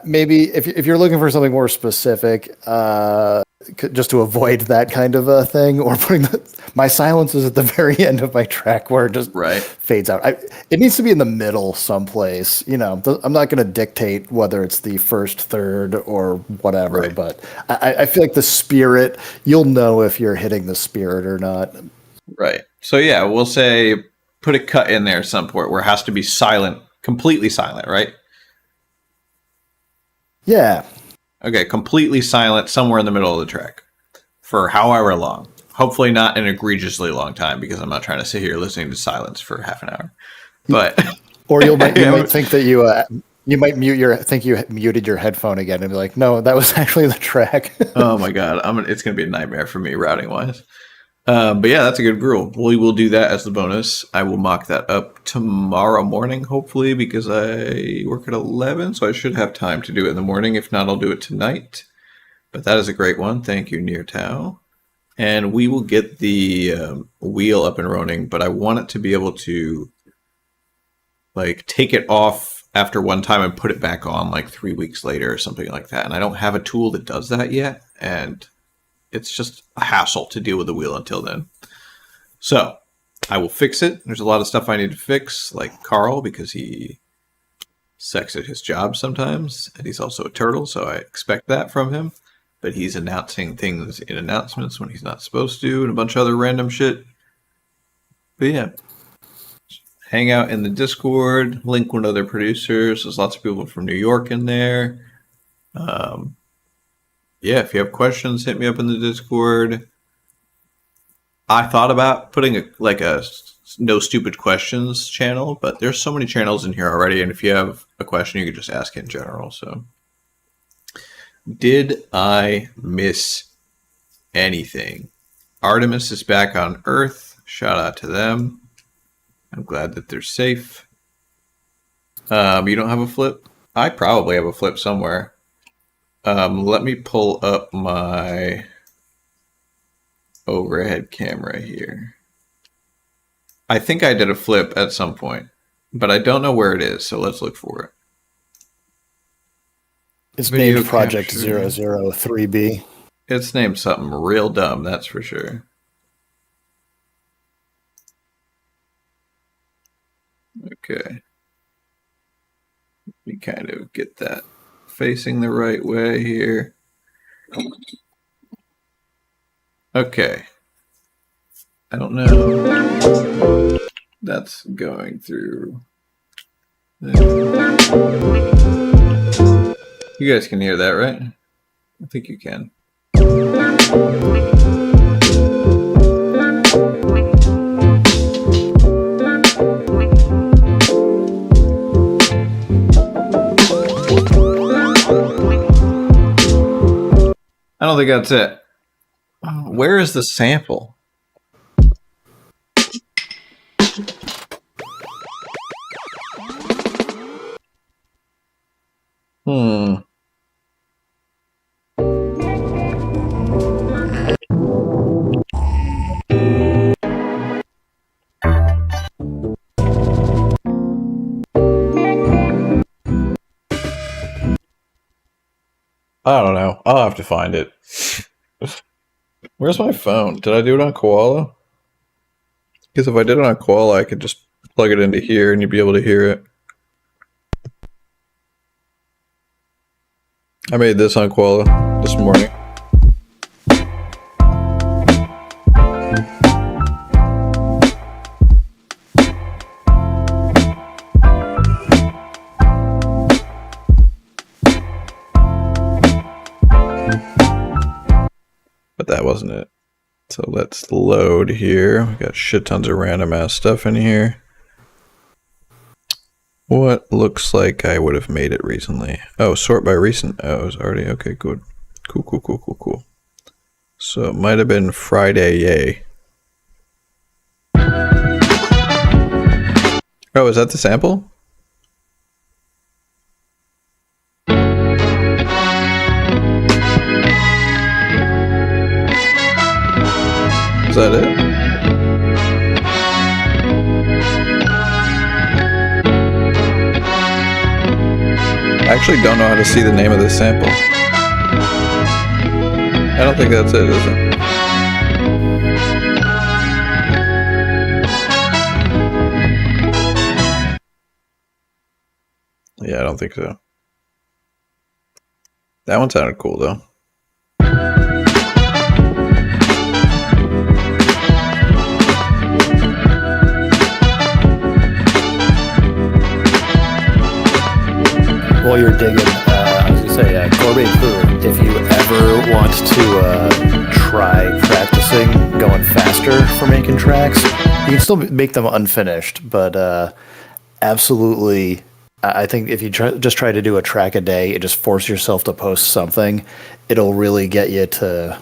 maybe if you're looking for something more specific, just to avoid that kind of a thing, or putting my silence is at the very end of my track where it just Right. fades out. It needs to be in the middle someplace. You know, I'm not going to dictate whether it's the first, third, or whatever. Right. But I feel like the spirit, you'll know if you're hitting the spirit or not. Right. So yeah, we'll say put a cut in there at some point where it has to be silent, completely silent, right? Yeah. Okay, completely silent somewhere in the middle of the track for however long. Hopefully not an egregiously long time because I'm not trying to sit here listening to silence for half an hour. But Or you might think that you might you muted your headphone again and be like, no, that was actually the track. oh my god, it's going to be a nightmare for me routing wise. But yeah, that's a good rule. We will do that as the bonus. I will mock that up tomorrow morning, hopefully, because I work at 11, so I should have time to do it in the morning. If not, I'll do it tonight. But that is a great one. Thank you, Near Tao. And we will get the wheel up and running, but I want it to be able to like take it off after one time and put it back on like 3 weeks later or something like that. And I don't have a tool that does that yet. And it's just a hassle to deal with the wheel until then. So I will fix it. There's a lot of stuff I need to fix, like Carl, because he sucks at his job sometimes. And he's also a turtle, so I expect that from him. But he's announcing things in announcements when he's not supposed to, and a bunch of other random shit. But yeah. Hang out in the Discord, link with other producers. There's lots of people from New York in there. Yeah, if you have questions, hit me up in the Discord. I thought about putting a no stupid questions channel, but there's so many channels in here already, and if you have a question, you can just ask in general. So, did I miss anything? Artemis is back on Earth. Shout out to them. I'm glad that they're safe. You don't have a flip? I probably have a flip somewhere. Let me pull up my overhead camera here. I think I did a flip at some point, but I don't know where it is, so let's look for it. It's Video named Project capture. 003B. It's named something real dumb, that's for sure. Okay. Let me kind of get that facing the right way here. Okay. I don't know. That's going through. You guys can hear that, right? I think you can. I don't think that's it. Where is the sample? I don't know. I'll have to find it. Where's my phone? Did I do it on Koala? Because if I did it on Koala, I could just plug it into here and you'd be able to hear it. I made this on Koala this morning. But that wasn't it. So let's load here. We got shit tons of random ass stuff in here. What looks like I would have made it recently? Oh, sort by recent. Oh, it was already okay. Good. Cool. So it might have been Friday. Yay. Oh, is that the sample? Is that it? I actually don't know how to see the name of this sample. I don't think that's it, is it? Yeah, I don't think so. That one sounded cool, though. While you're digging, I was going to say, Corbin Poo, if you ever want to try practicing going faster for making tracks, you can still make them unfinished, but absolutely, I think if you just try to do a track a day and just force yourself to post something, it'll really get you to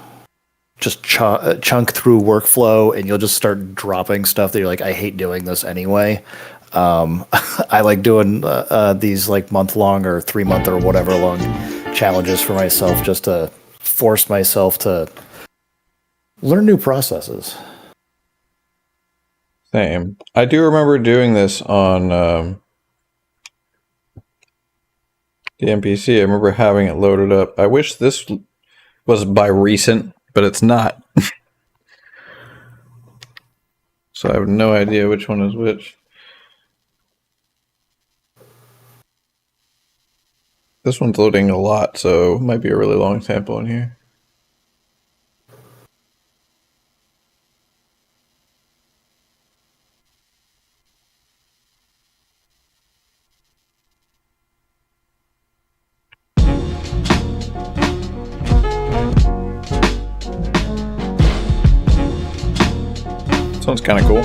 just chunk through workflow, and you'll just start dropping stuff that you're like, I hate doing this anyway. I like doing these like month-long or 3-month or whatever long challenges for myself just to force myself to learn new processes. Same. I do remember doing this on the MPC. I remember having it loaded up. I wish this was by recent, but it's not. So I have no idea which one is which. This one's loading a lot, so it might be a really long sample in here. This one's kind of cool.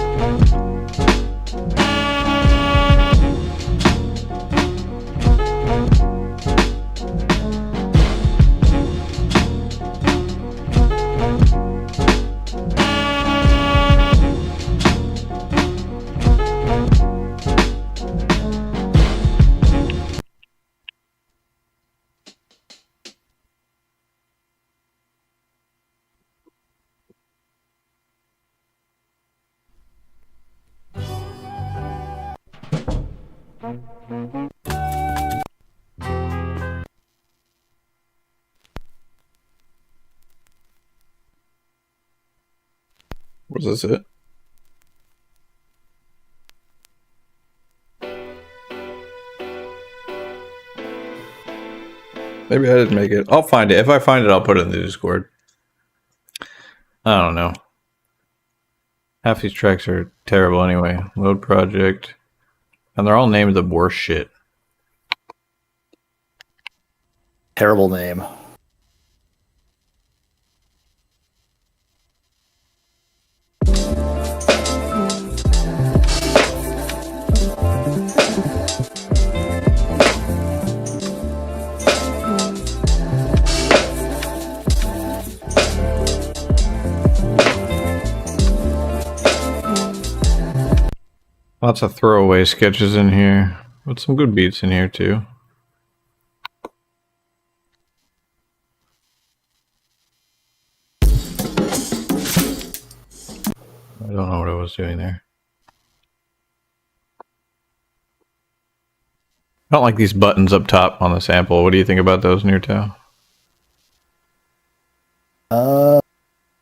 Was this it? Maybe I didn't make it. I'll find it. If I find it, I'll put it in the Discord. I don't know. Half these tracks are terrible anyway. Load project. And they're all named the worst shit. Terrible name. Lots of throwaway sketches in here, with some good beats in here too. I don't know what I was doing there. I don't like these buttons up top on the sample. What do you think about those, Nirtao?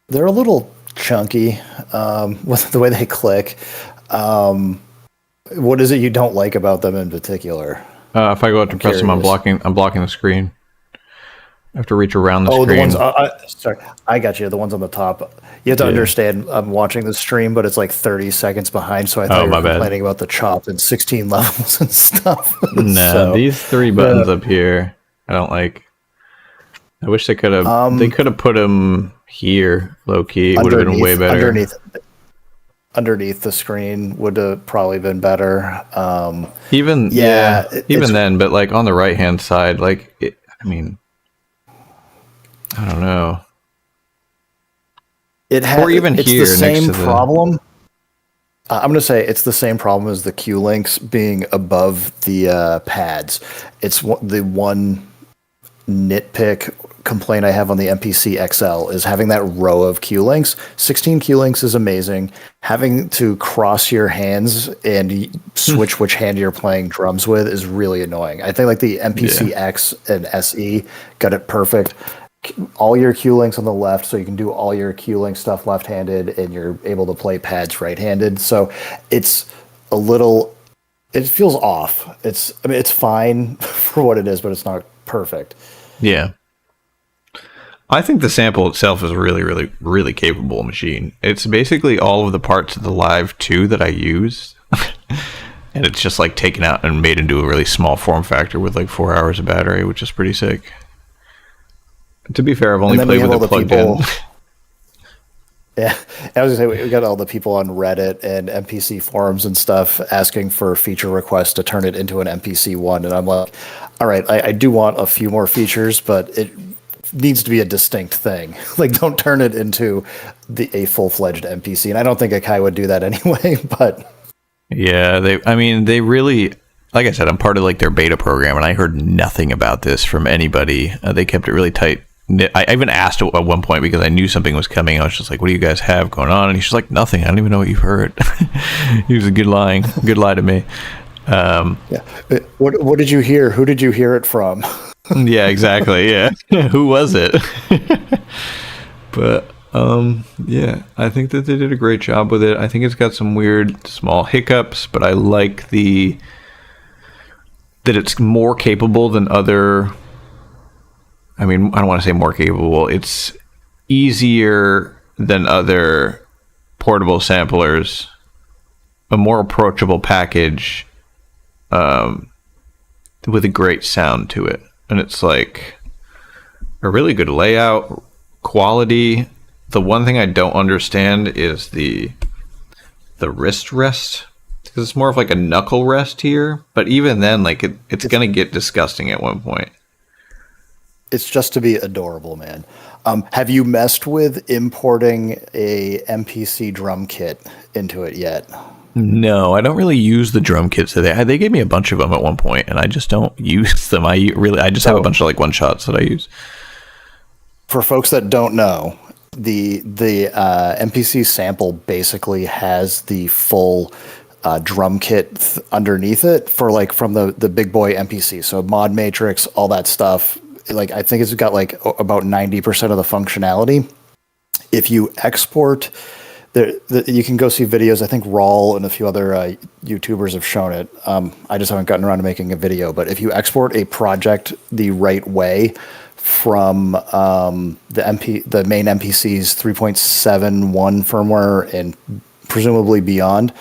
They're a little chunky with the way they click. What is it you don't like about them in particular? If I go up to press them, I'm blocking the screen. I have to reach around the screen. The ones. Sorry, I got you. The ones on the top. You have to understand. I'm watching the stream, but it's like 30 seconds behind. So I thought you were complaining about the chop and 16 levels and stuff. No, these 3 buttons up here, I don't like. I wish they could have. They could have put them here, low key. It would have been way better. Underneath the screen would have probably been better. Even then, but like on the right hand side, like I mean, I don't know. Or even it's here the same next to problem. I'm going to say it's the same problem as the Q links being above the pads. It's the one nitpick complaint I have on the MPC XL is having that row of Q links. 16 Q links is amazing. Having to cross your hands and switch which hand you're playing drums with is really annoying. I think like the MPC X and SE got it perfect. All your Q links on the left, so you can do all your Q link stuff left-handed, and you're able to play pads right-handed. So it's a little, it feels off. I mean, it's fine for what it is, but it's not perfect. Yeah. I think the sample itself is a really, really, really capable machine. It's basically all of the parts of the Live 2 that I use. And it's just like taken out and made into a really small form factor with like 4 hours of battery, which is pretty sick. To be fair, I've only played with it plugged in. Yeah, I was gonna say we got all the people on Reddit and MPC forums and stuff asking for feature requests to turn it into an MPC one, and I'm like, all right, I do want a few more features, but it needs to be a distinct thing. Like, don't turn it into a full-fledged MPC, and I don't think Akai would do that anyway. But yeah, they really, like I said, I'm part of like their beta program, and I heard nothing about this from anybody. They kept it really tight. I even asked at one point because I knew something was coming. I was just like, "What do you guys have going on?" And he's just like, "Nothing. I don't even know what you've heard." He was a good lie to me. Yeah. What did you hear? Who did you hear it from? Yeah, exactly. Yeah, who was it? But yeah, I think that they did a great job with it. I think it's got some weird small hiccups, but I like that it's more capable than other. I mean, I don't want to say more capable. It's easier than other portable samplers, a more approachable package, with a great sound to it. And it's like a really good layout, quality. The one thing I don't understand is the wrist rest, because it's more of like a knuckle rest here. But even then, like it's going to get disgusting at one point. It's just to be adorable, man. Have you messed with importing a MPC drum kit into it yet? No, I don't really use the drum kits. They gave me a bunch of them at one point, and I just don't use them. I just have a bunch of like one shots that I use. For folks that don't know, the MPC sample basically has the full drum kit underneath it for like from the big boy MPC. So Mod Matrix, all that stuff. Like I think it's got like about 90% of the functionality. If you export, you can go see videos. I think Rawl and a few other YouTubers have shown it. I just haven't gotten around to making a video. But if you export a project the right way from the main MPC's 3.71 firmware and presumably beyond,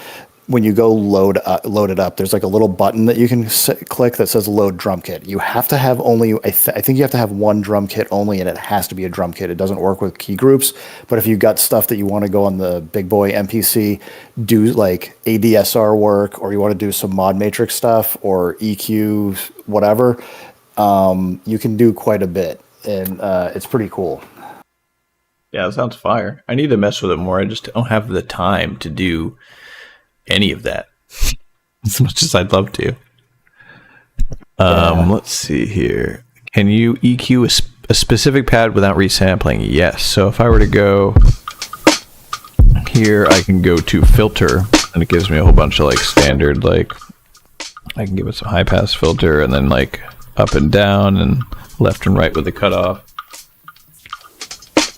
when you go load it up, there's like a little button that you can click that says load drum kit. You have to have only, I think you have to have one drum kit only, and it has to be a drum kit. It doesn't work with key groups. But if you've got stuff that you want to go on the big boy MPC, do like ADSR work, or you want to do some Mod Matrix stuff or EQ, whatever, you can do quite a bit. And it's pretty cool. Yeah, that sounds fire. I need to mess with it more. I just don't have the time to do any of that as much as I'd love to. Let's see here. Can you EQ a specific pad without resampling? Yes. So if I were to go here, I can go to filter, and it gives me a whole bunch of like standard, like I can give it some high pass filter, and then like up and down and left and right with the cutoff.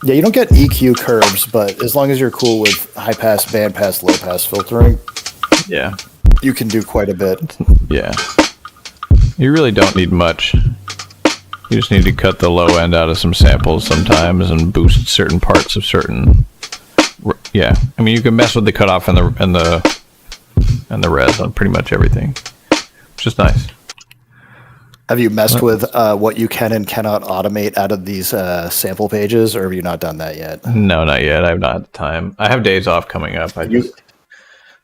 Yeah, you don't get EQ curves, but as long as you're cool with high pass, band pass, low pass filtering, yeah, you can do quite a bit. Yeah. You really don't need much. You just need to cut the low end out of some samples sometimes and boost certain parts of certain. Yeah, I mean you can mess with the cutoff and the res on pretty much everything, which is nice. Have you messed with what you can and cannot automate out of these sample pages, or have you not done that yet? No, not yet. I have not had time. I have days off coming up.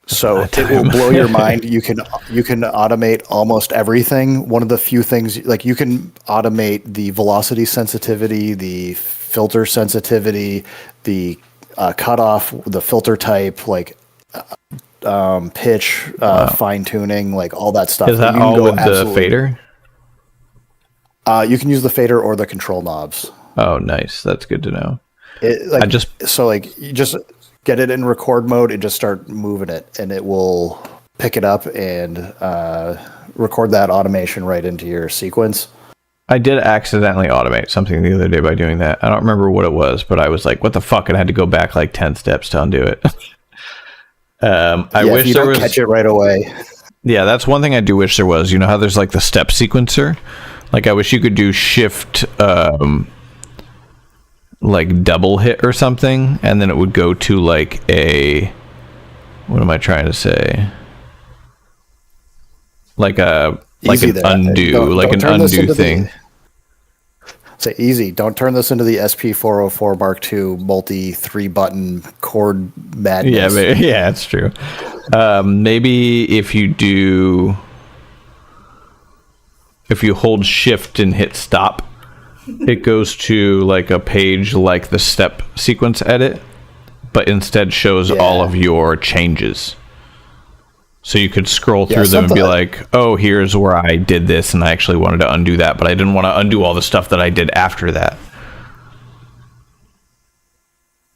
So it will blow your mind. You can automate almost everything. One of the few things, like you can automate the velocity sensitivity, the filter sensitivity, the cutoff, the filter type, like pitch, fine tuning, like all that stuff. Is that all with the fader? You can use the fader or the control knobs. Oh, nice. That's good to know. You just get it in record mode and just start moving it, and it will pick it up and record that automation right into your sequence. I did accidentally automate something the other day by doing that. I don't remember what it was, but I was like, what the fuck? And I had to go back like 10 steps to undo it. I wish if you there don't was... catch it right away. Yeah, that's one thing I do wish there was. You know how there's like the step sequencer? Like I wish you could do shift like double hit or something, and then it would go to like a... What am I trying to say? Like an undo thing. Say easy. Don't turn this into the SP404 Mark II multi 3-button chord madness. Yeah, it's true. Maybe if you hold shift and hit stop, it goes to like a page like the step sequence edit, but instead shows all of your changes. So you could scroll through them and be like, oh, here's where I did this and I actually wanted to undo that, but I didn't want to undo all the stuff that I did after that.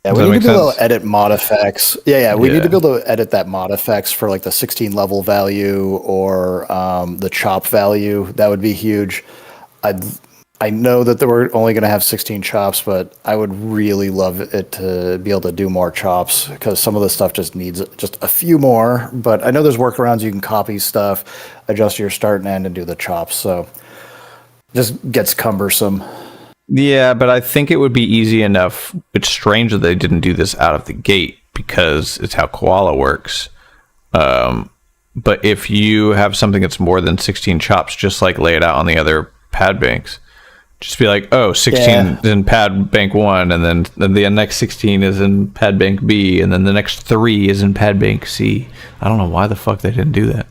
Yeah, we need to be able to edit mod effects. We need to be able to edit that mod effects for like the 16 level value or the chop value. That would be huge. I know that we're only going to have 16 chops, but I would really love it to be able to do more chops because some of the stuff just needs just a few more. But I know there's workarounds. You can copy stuff, adjust your start and end, and do the chops. So it just gets cumbersome. Yeah, but I think it would be easy enough. It's strange that they didn't do this out of the gate because it's how Koala works. But if you have something that's more than 16 chops, just like lay it out on the other pad banks. Just be like, oh, 16 is in pad bank 1, and then the next 16 is in pad bank B, and then the next 3 is in pad bank C. I don't know why the fuck they didn't do that.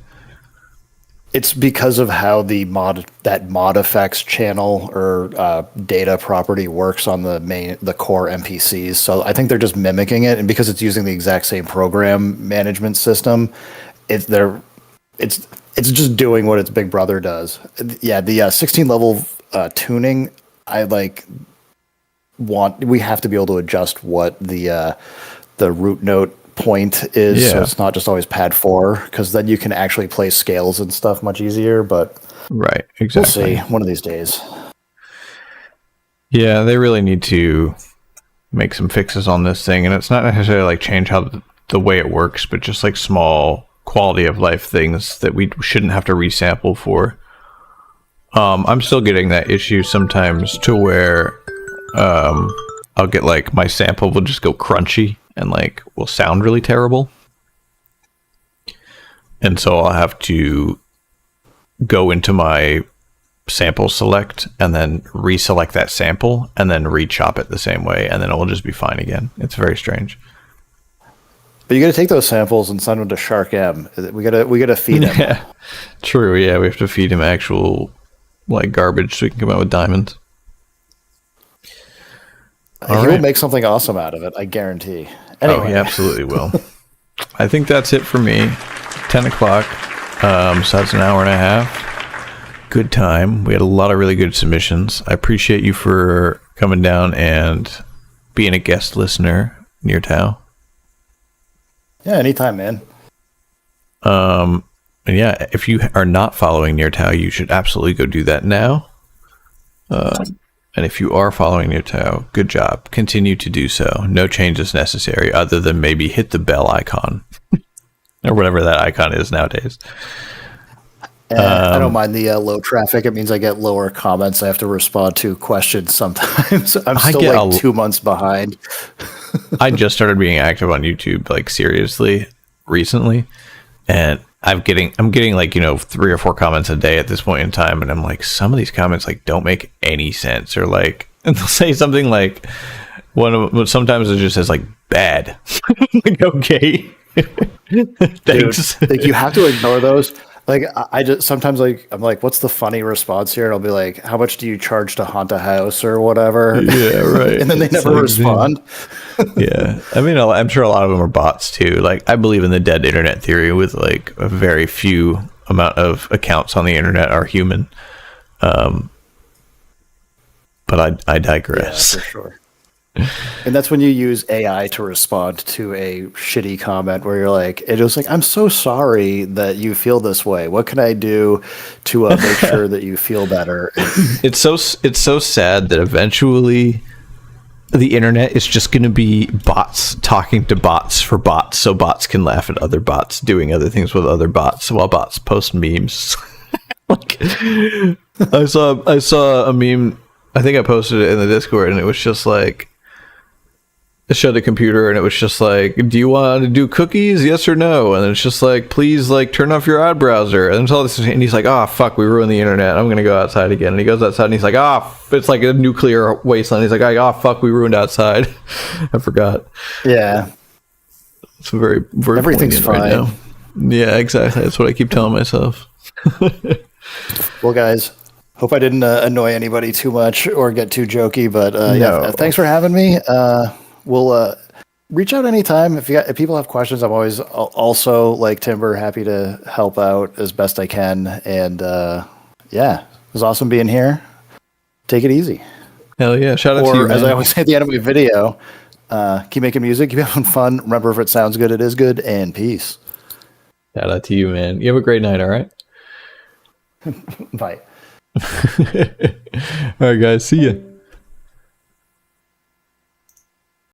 It's because of how that mod effects channel or data property works on the core MPCs. So I think they're just mimicking it, and because it's using the exact same program management system, it's just doing what its big brother does. Yeah, the 16 level tuning, we have to be able to adjust what the root note point is, so it's not just always pad 4, because then you can actually play scales and stuff much easier. But right, exactly. We'll see one of these days. Yeah, they really need to make some fixes on this thing, and it's not necessarily like change how the way it works, but just like small quality of life things that we shouldn't have to resample for. I'm still getting that issue sometimes to where I'll get like my sample will just go crunchy and like will sound really terrible. And so I'll have to go into my sample select and then reselect that sample and then re-chop it the same way, and then it will just be fine again. It's very strange. But you got to take those samples and send them to Shark M. We gotta feed him. Yeah, true. Yeah, we have to feed him actual like garbage so we can come out with diamonds. Will make something awesome out of it, I guarantee. Anyway. Oh, he absolutely will. I think that's it for me. 10 o'clock. So that's an hour and a half. Good time. We had a lot of really good submissions. I appreciate you for coming down and being a guest listener, Near Tao. Yeah, anytime, man. And yeah, if you are not following Near Tao, you should absolutely go do that now. And if you are following Near Tao, good job. Continue to do so. No changes necessary other than maybe hit the bell icon or whatever that icon is nowadays. I don't mind the low traffic. It means I get lower comments. I have to respond to questions sometimes. I'm still 2 months behind. I just started being active on YouTube, like seriously, recently, and I'm getting like 3 or 4 comments a day at this point in time, and I'm like, some of these comments like don't make any sense, or like, and they'll say something like sometimes it just says like bad. Like, okay, thanks. Dude, like, you have to ignore those. Like, I just sometimes like I'm like, what's the funny response here? And I'll be like, how much do you charge to haunt a house or whatever? Yeah, right. And then they never respond. Yeah, I mean, I'm sure a lot of them are bots too. Like, I believe in the dead internet theory with like a very few amount of accounts on the internet are human. But I Yeah, digress. for sure. And that's when you use AI to respond to a shitty comment where you're like, it was like, I'm so sorry that you feel this way. What can I do to make sure that you feel better? It's so sad that eventually the internet is just going to be bots talking to bots for bots, so bots can laugh at other bots doing other things with other bots while bots post memes. Like, I saw a meme. I think I posted it in the Discord, and it was just like, it showed the computer, and it was just like, do you want to do cookies, yes or no? And it's just like, please, like, turn off your ad browser. And it's all this, and he's like, oh fuck, we ruined the internet, I'm gonna go outside again. And he goes outside, and he's like, it's like a nuclear wasteland. He's like, oh fuck, we ruined outside. I forgot. Yeah. It's very, very Everything's poignant right now. Yeah, exactly. That's what I keep telling myself. Well, guys, hope I didn't annoy anybody too much or get too jokey, but No. thanks for having me. We'll reach out anytime if people have questions. I'm always also, like Timber, happy to help out as best I can. And it was awesome being here. Take it easy. Hell yeah! Shout out to you, Or man. as I always say at the end of my video, keep making music, keep having fun. Remember, if it sounds good, it is good. And peace. Shout out to you, man. You have a great night. All right. Bye. All right, guys. See ya.